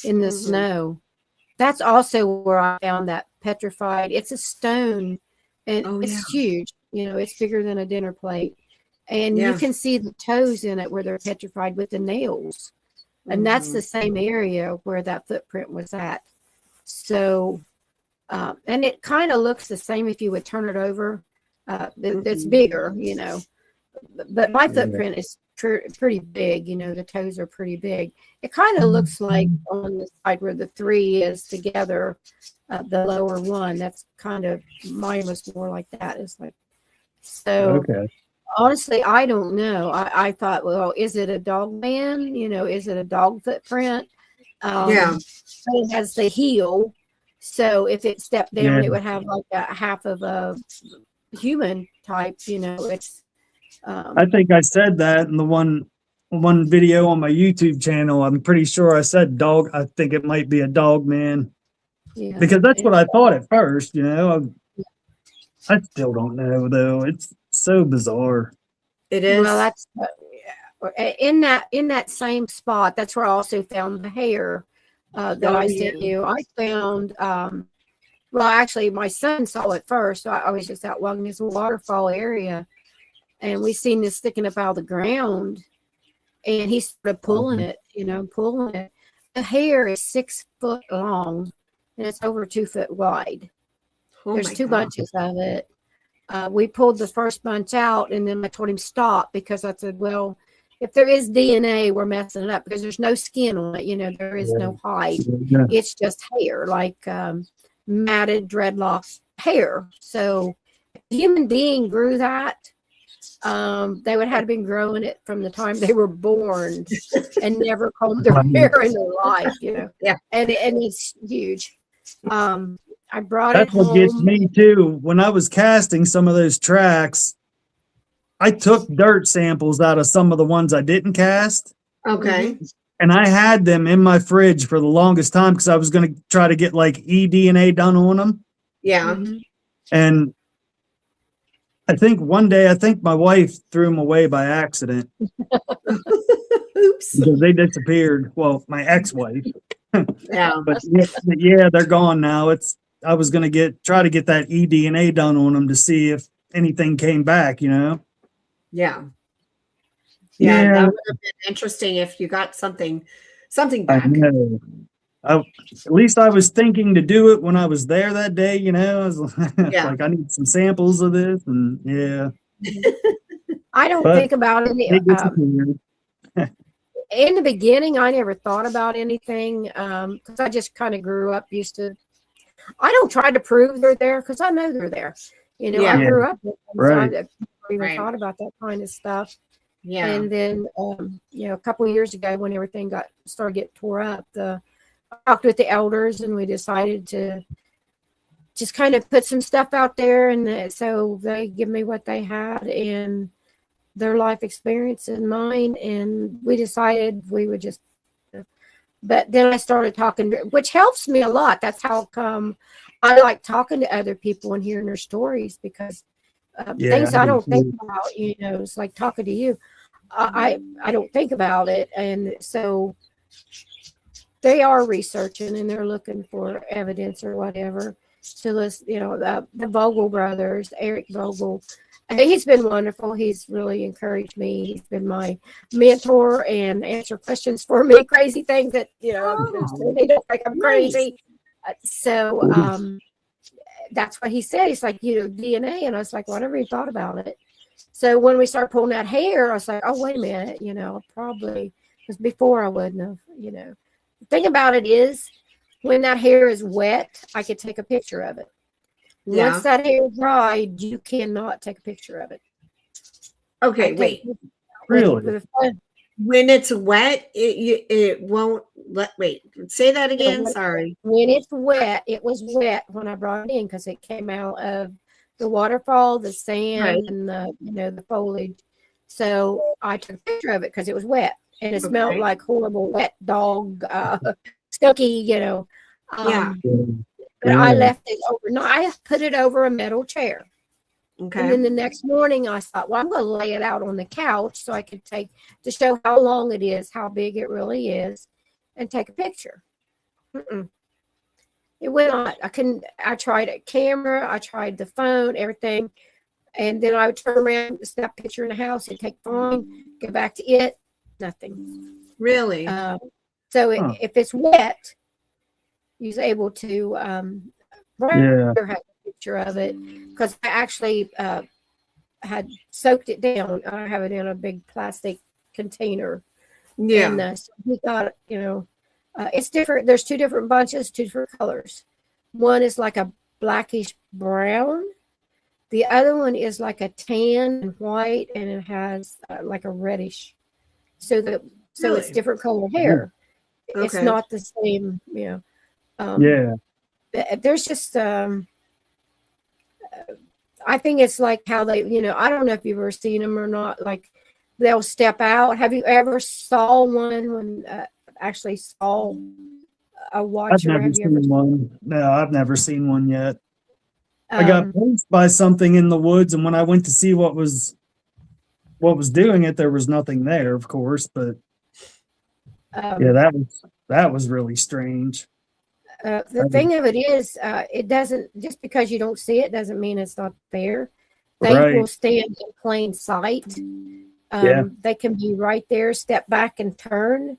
in the snow. That's also where I found that petrified. It's a stone, and it's huge. It's bigger than a dinner plate, and you can see the toes in it where they're petrified with the nails, and that's the same area where that footprint was at. So, and it kind of looks the same if you would turn it over. It's bigger, but my footprint is pretty big. The toes are pretty big. It kind of looks like on the side where the 3 is together, the lower one. That's kind of, mine was more like that. It's like, so
okay.
Honestly, I don't know. I thought, well, is it a dog man? Is it a dog footprint? It has the heel. So if it stepped down, it would have like a half of a human type, it's
I think I said that in the one video on my YouTube channel. I'm pretty sure I said dog. I think it might be a dog man, because that's what I thought at first. I still don't know though. It's so bizarre.
It is.
Well, that's in that same spot. That's where I also found the hair that I sent you. I found. Well, actually, my son saw it first. So I was just out walking this waterfall area, and we seen this sticking up out of the ground, and he started pulling it, pulling it. The hair is 6 foot long, and it's over 2 foot wide. There's 2 bunches of it. We pulled the first bunch out, and then I told him stop, because I said, well, if there is DNA, we're messing it up, because there's no skin on it. There is no hide.
Yeah.
It's just hair, like matted dreadlocks hair. So if a human being grew that, they would have been growing it from the time they were born and never combed their hair in their life,
Yeah.
And it's huge. I brought
That's
it home.
what gets me too. When I was casting some of those tracks, I took dirt samples out of some of the ones I didn't cast.
Okay.
And I had them in my fridge for the longest time, because I was going to try to get like eDNA done on them.
Yeah.
And I think one day, my wife threw them away by accident.
Oops.
Because they disappeared. Well, my ex-wife.
Yeah.
But yeah, they're gone now. I was going to try to get that eDNA done on them to see if anything came back,
Yeah. Yeah, that would have been interesting if you got something back.
I know. At least I was thinking to do it when I was there that day, I was like, I need some samples of this, and
I don't think about it. In the beginning, I never thought about anything, because I just kind of grew up used to. I don't try to prove they're there, because I know they're there. I grew up with them, so I never even thought about that kind of stuff.
Yeah.
And then, a couple of years ago, when everything started getting tore up, I talked with the elders, and we decided to just kind of put some stuff out there. And so they give me what they had and their life experience and mine. And we decided we would just, but then I started talking, which helps me a lot. That's how come I like talking to other people and hearing their stories, because things I don't think about, it's like talking to you. I don't think about it. And so they are researching, and they're looking for evidence or whatever. So the Vogel brothers, Eric Vogel, he's been wonderful. He's really encouraged me. He's been my mentor and answer questions for me, crazy things that, they don't think I'm crazy. So that's what he said. He's like, DNA. And I was like, well, I never even thought about it. So when we started pulling that hair, I was like, oh, wait a minute, probably, because before I wouldn't have, The thing about it is, when that hair is wet, I could take a picture of it.
Yeah.
Once that hair is dried, you cannot take a picture of it.
Okay,
I take
wait.
pictures
Really?
with a phone.
When it's wet, it won't let. Wait, say that again.
when-
Sorry.
When it's wet, it was wet when I brought it in because it came out of the waterfall, the sand,
Right.
and the foliage. So I took a picture of it because it was wet and it smelled
Okay.
like horrible wet dog, skunky,
Yeah.
But I left it overnight. I put it over a metal chair.
Okay.
And then the next morning I thought, well, I'm going to lay it out on the couch so I could to show how long it is, how big it really is, and take a picture. It went on. I tried a camera, I tried the phone, everything. And then I would turn around, snap a picture in the house, and take fine, go back to it, nothing.
Really?
If it's wet, you're able to have a picture of it because I actually had soaked it down. I have it in a big plastic container.
Yeah.
And so we got, it's different. There's two different bunches, two different colors. One is like a blackish brown. The other one is like a tan and white, and it has like a reddish. So it's
Really?
different color hair. It's
Okay.
not the same, There's just I think it's like how they, I don't know if you've ever seen them or not. Like they'll step out. Have you ever saw one when actually saw a
I've
watcher?
never
Have you ever?
seen one. No, I've never seen one yet. I
Um,
got poked by something in the woods, and when I went to see what was doing it, there was nothing there, of course. But yeah, that was really strange.
The thing of it is, it doesn't, just because you don't see it doesn't mean it's not there. They
Right.
will stand in plain sight. They can be right there, step back and turn,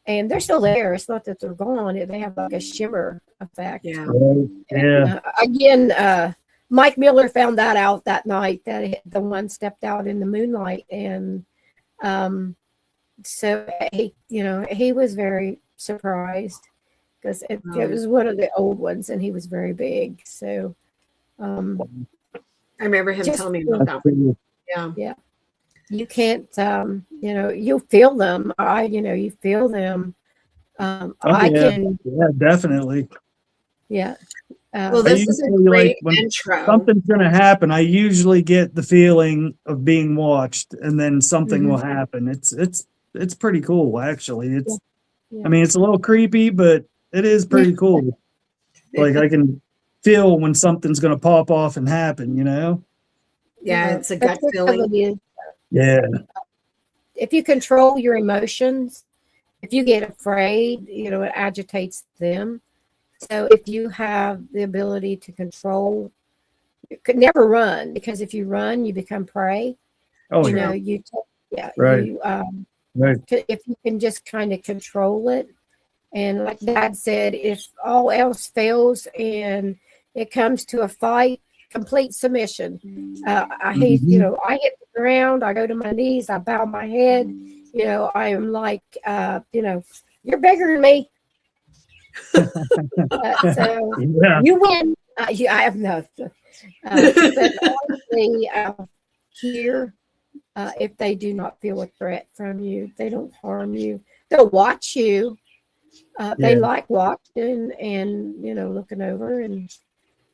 and they're still there. It's not that they're gone. They have like a shimmer effect.
Yeah.
Right. Yeah.
Again, Mike Miller found that out that night, that the one stepped out in the moonlight, and so he was very surprised because it was one of the old ones, and he was very big. So
I remember him telling me about that.
Pretty-
Yeah.
you can't, you feel them. You feel them. I can,
yeah, definitely.
yeah.
Well,
I
this is a
usually,
great
when
intro.
something's going to happen, I usually get the feeling of being watched, and then something will happen. It's pretty cool, actually. It's,
Yeah.
I mean, it's a little creepy, but it is pretty cool. Like I can feel when something's going to pop off and happen,
Yeah, it's a
But
gut
the
feeling.
reality is,
Yeah.
if you control your emotions, if you get afraid, it agitates them. So if you have the ability to control, you could never run, because if you run, you become prey.
Oh,
you
yeah.
know,
Right. Right.
if you can just kind of control it. And like Dad said, if all else fails and it comes to a fight, complete submission. I hit the ground, I go to my knees, I bow my head. I am like, you're bigger than me. So
Yeah.
you win. I have no. But honestly, here, if they do not feel a threat from you, they don't harm you. They'll watch you. They like watching and looking over and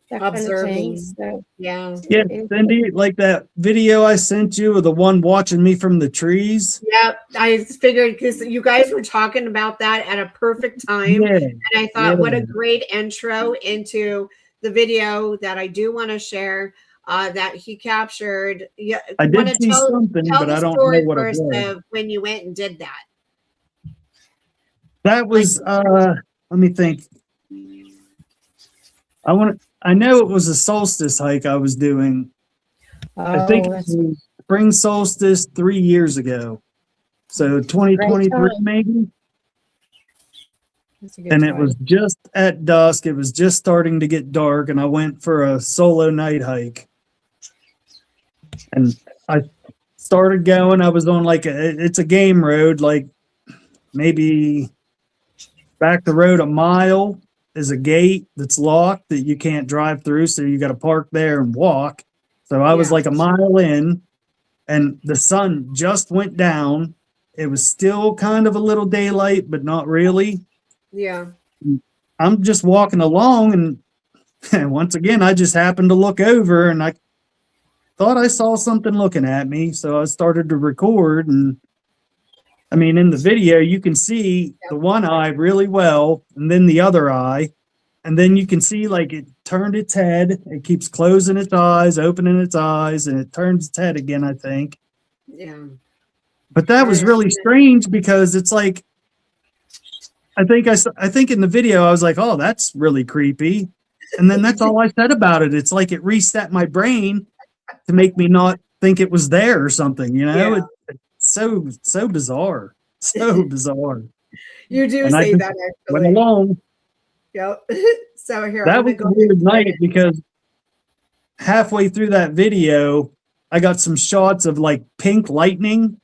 that
Observing.
kind of thing. So,
Yeah.
Yeah, Cyndi, like that video I sent you of the one watching me from the trees.
Yep. I figured because you guys were talking about that at a perfect time.
Yeah.
And I thought, what a great intro into the video that I do want to share that he captured. Yeah,
I did
wanna
see something,
tell
but
the
I don't
story
know what it
first
was.
of when you went and did that.
That was let me think. I know it was a solstice hike I was doing. I think it was spring solstice 3 years ago. So 2023 maybe. And it was just at dusk. It was just starting to get dark, and I went for a solo night hike. And I started going. I was on it's a game road, like maybe Back the road a mile is a gate that's locked that you can't drive through, so you got to park there and walk. So I was
Yeah.
like a mile in, and the sun just went down. It was still kind of a little daylight, but not really.
Yeah.
I'm just walking along, and once again, I just happened to look over, and I thought I saw something looking at me. So I started to record, and I mean, in the video, you can see the one eye really well, and then the other eye. And then you can see like it turned its head. It keeps closing its eyes, opening its eyes, and it turns its head again, I think.
Yeah.
But that was really strange because it's like, I think in the video, I was like, oh, that's really creepy. And then that's all I said about it. It's like it reset my brain to make me not think it was there or something, you know?
Yeah.
It's so bizarre. So bizarre.
You do
And I
say
just
that
went
actually.
along.
Yep. So here,
That
I'm
was
gonna
a
go
weird night because halfway through that video, I got some shots of like pink lightning.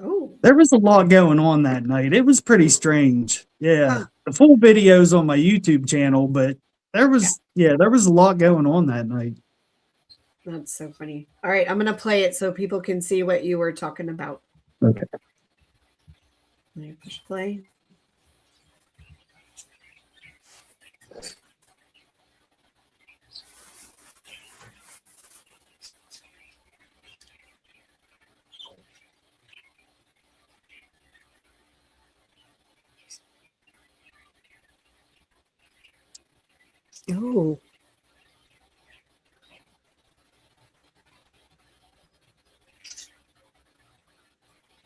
Oh,
There was a lot going on that night. It was pretty strange. Yeah.
Huh.
The full video's on my YouTube channel, but there was a lot going on that night.
that's so funny. All right, I'm gonna play it so people can see what you were talking about.
Okay.
Let me push play. Oh,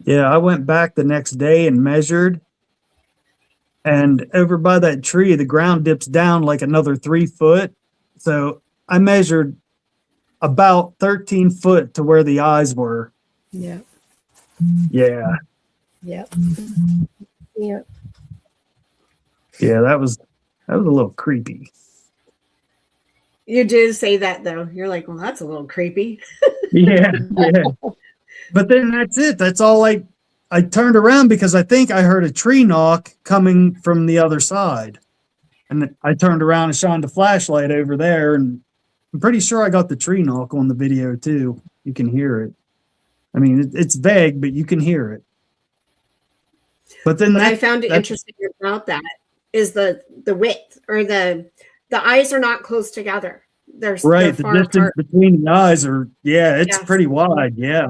Yeah, I went back the next day and measured. And over by that tree, the ground dips down like another 3 foot. So I measured about 13 foot to where the eyes were.
Yeah.
Yeah.
Yep. Yep.
Yeah, that was a little creepy.
you did say that though. You're like, well, that's a little creepy.
Yeah. But then that's it. That's all I turned around because I think I heard a tree knock coming from the other side. And I turned around and shined a flashlight over there, and I'm pretty sure I got the tree knock on the video too. You can hear it. I mean, it's vague, but you can hear it. But then
What I found interesting about that is the width, or the eyes are not close together. They're
right.
far
The distance
apart.
between the eyes it's
Yes.
pretty wide. Yeah.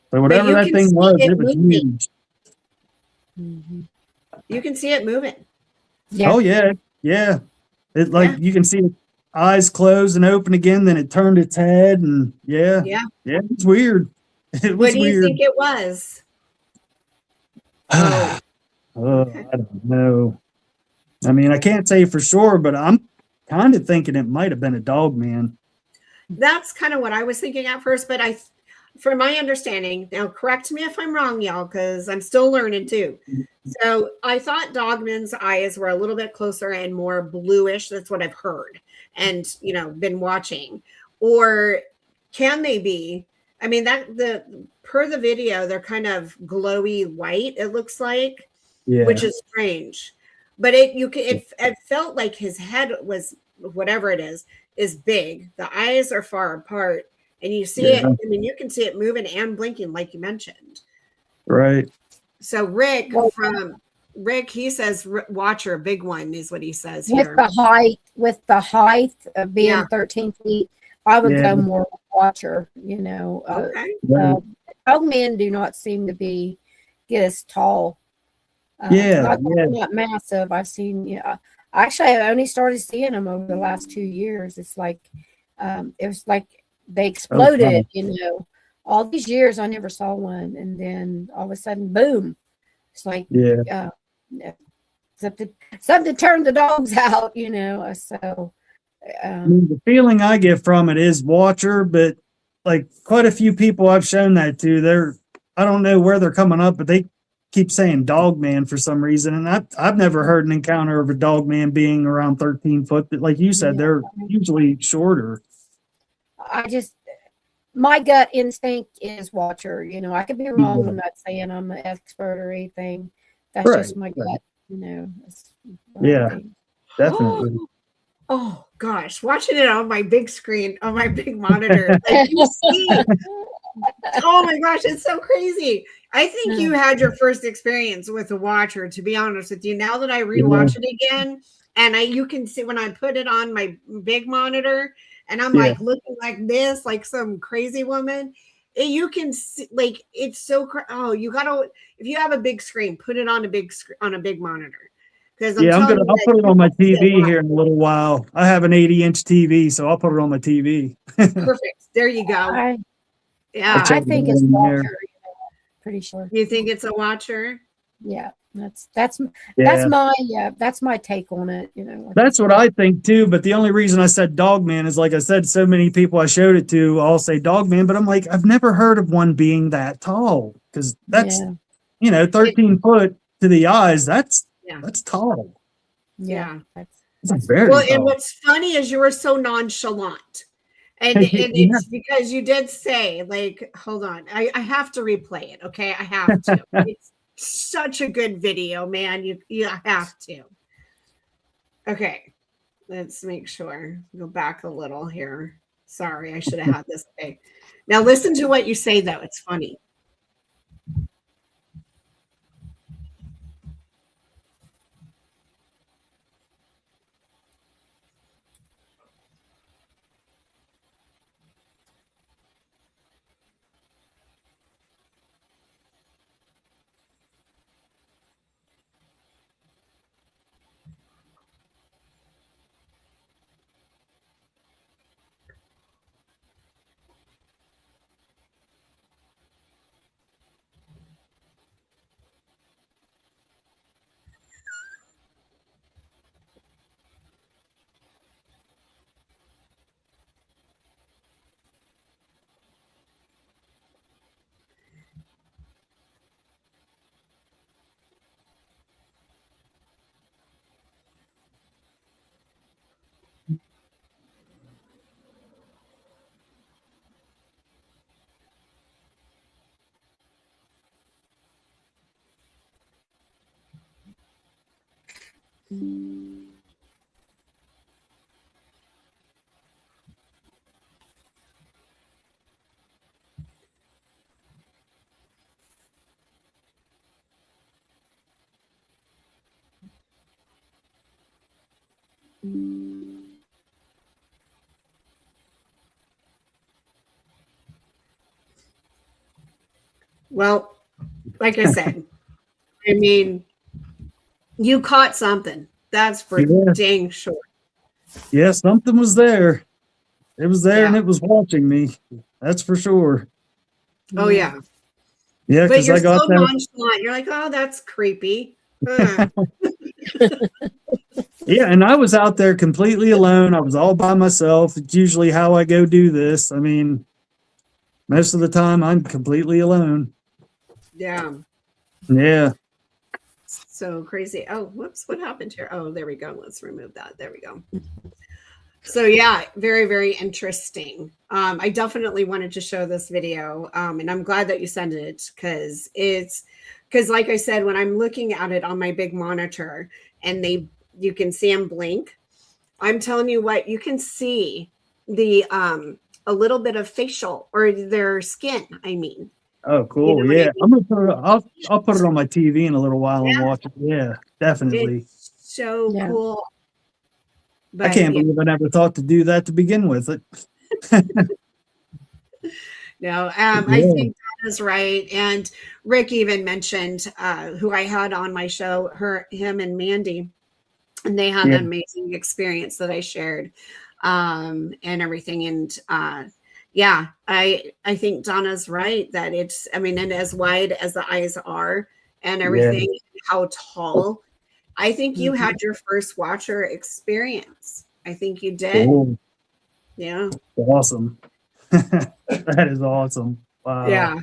So
But
whatever
you
that
can
thing
see
was,
it
it was
moving.
huge.
Mm-hmm.
You can see it moving.
Yeah.
Oh yeah. Yeah. It like
Yeah.
you can see its eyes close and open again, then it turned its head, and yeah.
Yeah.
Yeah, it's weird. It was
What do you
weird.
think it was? Oh, okay.
I don't know. I mean, I can't say for sure, but I'm kind of thinking it might have been a dog man.
That's kind of what I was thinking at first, but from my understanding, now correct me if I'm wrong, y'all, because I'm still learning too. So I thought Dogman's eyes were a little bit closer and more bluish. That's what I've heard and been watching. Or can they be? I mean, per the video, they're kind of glowy white, it looks like,
Yeah.
which is strange. But it felt like his head was, whatever it is big. The eyes are far apart. And you see it, I mean, you can see it moving and blinking, like you mentioned.
Right.
So Rick, he says, watcher, a big one is what he says
With
here.
the height of being 13 feet, I would
Yeah.
go more watcher,
Okay.
Dogmen do not seem to get as tall. Not massive. I've seen, actually, I only started seeing them over the last 2 years. It's like, it was like they exploded, all these years I never saw one. And then all of a sudden, boom. It's like, something turned the dogs out, so.
I mean, the feeling I get from it is watcher, but like quite a few people I've shown that to, I don't know where they're coming up, but they keep saying dog man for some reason. And I've never heard an encounter of a dog man being around 13 foot. Like you said, they're usually shorter.
My gut instinct is watcher. I could be wrong. I'm not saying I'm an expert or anything. That's
Right,
just my
right.
gut, that's what I
Yeah,
think.
definitely.
Oh gosh, watching it on my big screen, on my big monitor, like you see, oh my gosh, it's so crazy. I think you had your first experience with a watcher, to be honest with you. Now that I
Yeah,
rewatch it again, and you can see when I put it on my big monitor and I'm
yeah.
like looking like this, like some crazy woman. You can see, like, it's so oh, you gotta, if you have a big screen, put it on a big screen, on a big monitor, because I'm
Yeah,
telling you
I'll
that
put it
you
on my
will see a
TV
lot.
here in a little while. I have an 80-inch TV, so I'll put it on my TV.
Perfect. There you go.
I
Yeah.
I think it's
in there.
Walker, pretty sure.
You think it's a watcher?
Yeah, that's
Yeah,
that's my take on it.
that's what I think too. But the only reason I said Dogman is, like I said, so many people I showed it to all say Dogman, but I'm like, I've never heard of one being that tall, because that's,
Yeah,
13 foot to the eyes. That's
Yeah.
tall.
yeah.
Yeah.
It's very
Well, and
tall.
what's funny is you were so nonchalant. And
Yeah.
it's because you did say, like, hold on, I have to replay it. Okay. I have to. It's such a good video, man. You have to. Okay. Let's make sure. Go back a little here. Sorry, I should have had this. Okay. Now listen to what you say, though. It's funny. Well, like I said, I mean, you caught something. That's for
Yeah,
dang sure.
yeah, something was there. It was there, and
Yeah.
it was watching me. That's for sure.
Oh, yeah.
Yeah,
But
because
you're
I got
so
that.
nonchalant. You're like, oh, that's creepy. Huh.
Yeah, and I was out there completely alone. I was all by myself. It's usually how I go do this. I mean, most of the time I'm completely alone.
Yeah.
Yeah.
So crazy. Oh, whoops. What happened here? Oh, there we go. Let's remove that. There we go. So yeah, very, very interesting. I definitely wanted to show this video. And I'm glad that you sent it, because like I said, when I'm looking at it on my big monitor and you can see them blink, I'm telling you what, you can see the a little bit of facial, or their skin, I mean.
Oh,
You
cool.
know what I
Yeah,
mean?
I'm gonna put it. I'll put it on my TV in a little while and
Yeah.
watch it. Yeah, definitely.
It's so
Yeah.
cool.
I
But
can't
yeah,
believe I never thought to do that to begin with.
no, I
Yeah,
think Donna's right. And Rick even mentioned who I had on my show, him and Mandy, and they had
yeah,
an amazing experience that I shared, and everything. And yeah, I think Donna's right that it's, I mean, and as wide as the eyes are and
yeah.
everything, how tall. I think you
Mhm.
had your first watcher experience. I think you did.
Cool.
Yeah.
Awesome. That is awesome. Wow.
Yeah.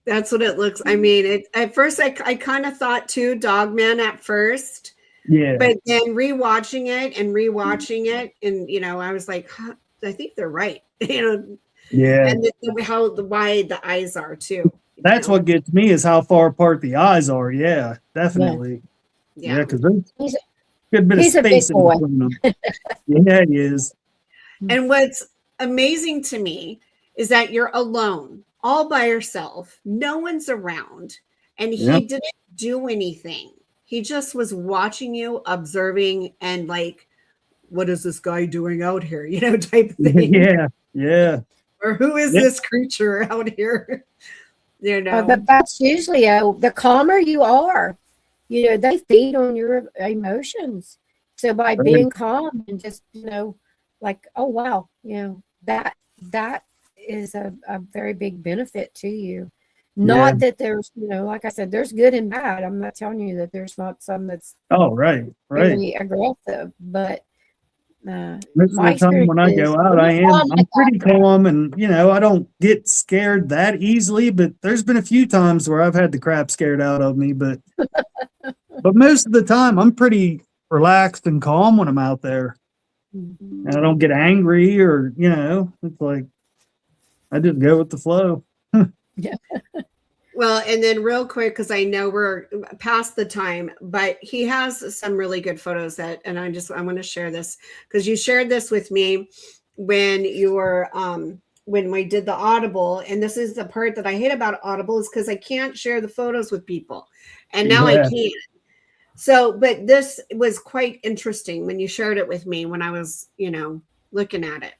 That's what it looks. I mean, at first I kind of thought too Dogman at first,
Yeah.
but then rewatching it, and I was like, huh, I think they're right.
Yeah.
And how wide the eyes are too.
That's
know?
what gets me is how far apart the eyes are. Yeah, definitely. Yeah, because there's
He's,
a good bit of
he's a big
space in
boy.
between them. Yeah, he is.
And what's amazing to me is that you're alone, all by yourself. No one's around. And he
Yep.
didn't do anything. He just was watching you, observing, and like, what is this guy doing out here? You know, type of thing.
Yeah.
Or who is
Yep.
this creature out here? You know.
But that's usually the calmer you are, they feed on your emotions. So by
Right.
being calm and just, like, oh, wow, that is a very big benefit to you. Not that there's, like I said, there's good and bad. I'm not telling you that there's not some that's
right.
really aggressive, but
Most of
my
the time when I
experience
go out,
is
I'm pretty calm, and I don't get scared that easily. But there's been a few times where I've had the crap scared out of me. But most of the time, I'm pretty relaxed and calm when I'm out there,
Mhm.
and I don't get angry or it's like I just go with the flow.
Well, and then real quick, because I know we're past the time, but he has some really good photos and I want to share this because you shared this with me when you were when we did the Audible, and this is the part that I hate about Audible is because I can't share the photos with people, and now I can. So, but this was quite interesting when you shared it with me when I was, looking at it.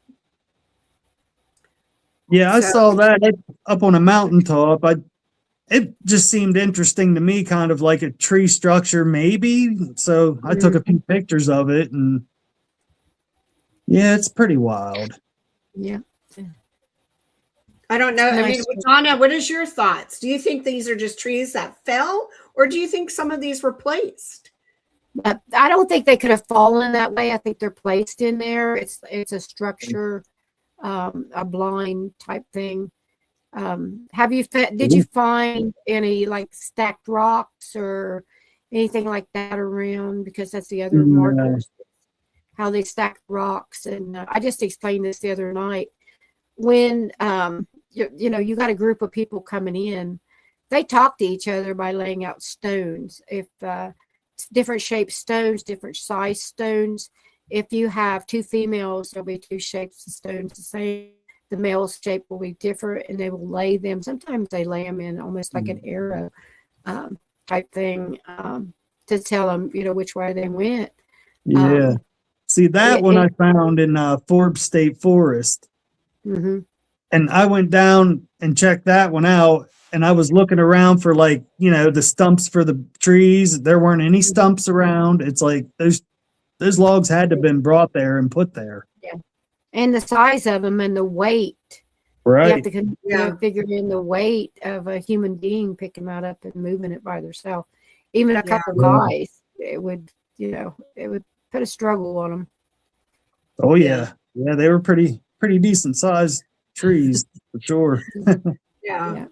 Yeah, I saw that up on a mountaintop. It just seemed interesting to me, kind of like a tree structure, maybe. So I took a few pictures of it, and yeah, it's pretty wild.
Yeah.
I don't know. I
Nice.
mean, Donna, what is your thoughts? Do you think these are just trees that fell, or do you think some of these were placed?
I don't think they could have fallen that way. I think they're placed in there. It's a structure, a blind type thing. Did you find any like stacked rocks or anything like that around? Because that's the other markers, how they stack rocks. And I just explained this the other night. When you got a group of people coming in, they talk to each other by laying out stones. If different shaped stones, different size stones. If you have two females, there'll be two shapes of stones the same. The male's shape will be different, and they will lay them. Sometimes they lay them in almost like an arrow type thing to tell them, which way they went.
Yeah. See, that one I found in Forbes State Forest.
Mm-hmm.
And I went down and checked that one out. And I was looking around for the stumps for the trees. There weren't any stumps around. It's like those logs had to have been brought there and put there.
Yeah. And the size of them and the weight.
Right.
You have to figure in the weight of a human being picking that up and moving it by themselves. Even a couple guys, it would put a struggle on them.
Oh yeah. Yeah, they were pretty decent sized trees for sure.
Yeah.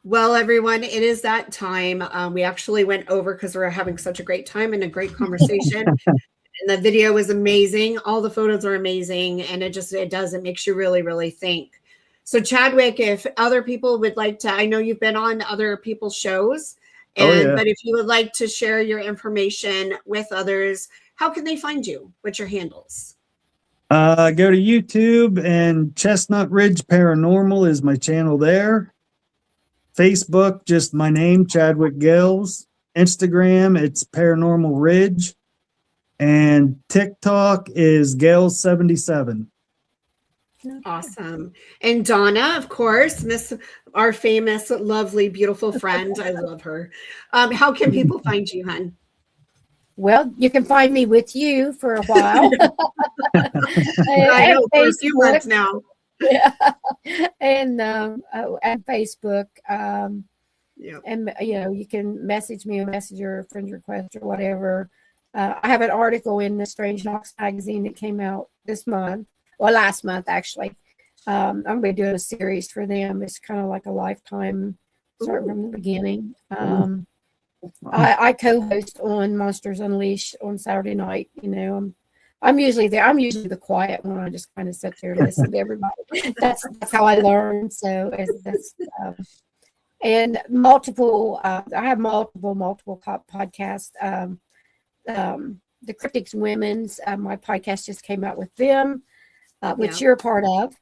Well, everyone, it is that time. We actually went over because we're having such a great time and a great conversation. And the video was amazing. All the photos are amazing. And it makes you really, really think. So Chadwick, if other people would like to, I know you've been on other people's shows, but if you would like to share your information with others, how can they find you? What's your handles?
Go to YouTube, and Chestnut Ridge Paranormal is my channel there. Facebook, just my name, Chadwick Gales. Instagram, it's Paranormal Ridge. And TikTok is Gales77.
Awesome. And Donna, of course, our famous, lovely, beautiful friend. I love her. How can people find you, hon?
Well, you can find me with you for a while.
I know, for a few months now.
Yeah. And Facebook. And you can message me a messenger, friend request, or whatever. I have an article in the Strange Knocks magazine that came out last month actually. I'm going to be doing a series for them. It's kind of like a lifetime, starting from the beginning. I co-host on Monsters Unleashed on Saturday night. I'm usually there. I'm usually the quiet one. I just kind of sit there and listen to everybody. That's how I learn. So and multiple. I have multiple podcasts. The Cryptics Women's, my podcast just came out with them, which you're a part of.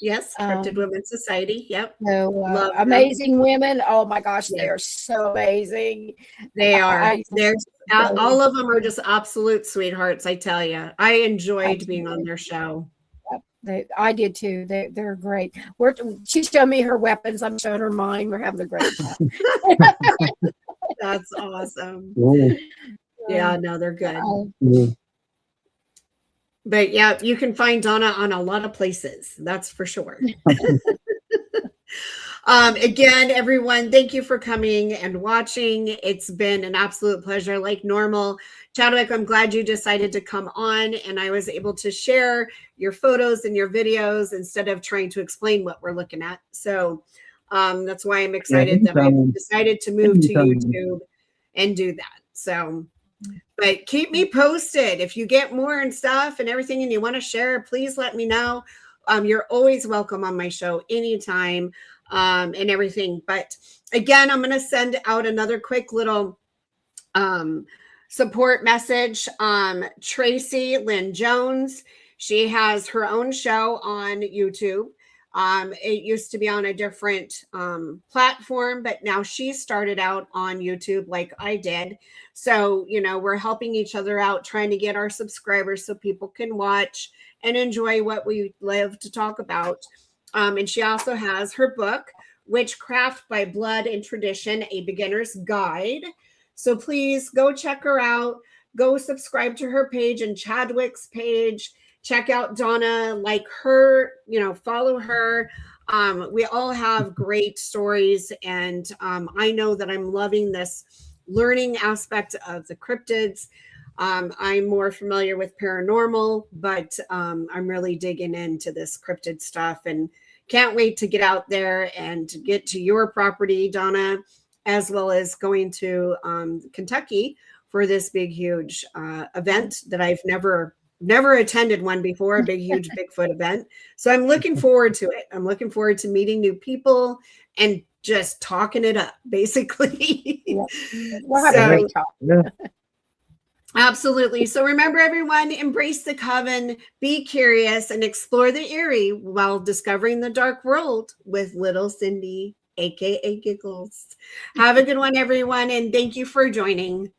Yes, Cryptid Women's Society. Yep.
So
Love them.
amazing women. Oh my gosh,
Yeah.
they are so amazing.
They are.
They're
All of them are just absolute sweethearts. I tell you, I enjoyed being on their show.
I did too. They're great. She showed me her weapons. I'm showing her mine. We're having a great time.
That's awesome.
Cool.
Yeah, no, they're good.
Yeah.
But yeah, you can find Donna on a lot of places. That's for sure. Again, everyone, thank you for coming and watching. It's been an absolute pleasure, like normal. Chadwick, I'm glad you decided to come on and I was able to share your photos and your videos instead of trying to explain what we're looking at. So that's why I'm excited that I decided to move to YouTube and do that. So, but keep me posted. If you get more and stuff and everything and you want to share, please let me know. You're always welcome on my show anytime. And everything. But again, I'm going to send out another quick little support message. Tracy Lynn Jones, she has her own show on YouTube. It used to be on a different platform, but now she started out on YouTube like I did. So, you know, we're helping each other out, trying to get our subscribers so people can watch and enjoy what we live to talk about. And she also has her book, Witchcraft by Blood and Tradition, A Beginner's Guide. So please go check her out. Go subscribe to her page and Chadwick's page. Check out Donna, like her, you know, follow her. We all have great stories. And I know that I'm loving this learning aspect of the cryptids. I'm more familiar with paranormal, but I'm really digging into this cryptid stuff and can't wait to get out there and to get to your property, Donna, as well as going to Kentucky for this big, huge event that I've never attended one before, a big, huge Bigfoot event. So I'm looking forward to it. I'm looking forward to meeting new people and just talking it up, basically.
Yeah. We'll have a great talk.
Yeah.
Absolutely. So remember, everyone, embrace the coven, be curious, and explore the eerie while discovering the dark world with little Cyndi, aka Giggles. Have a good one, everyone, and thank you for joining.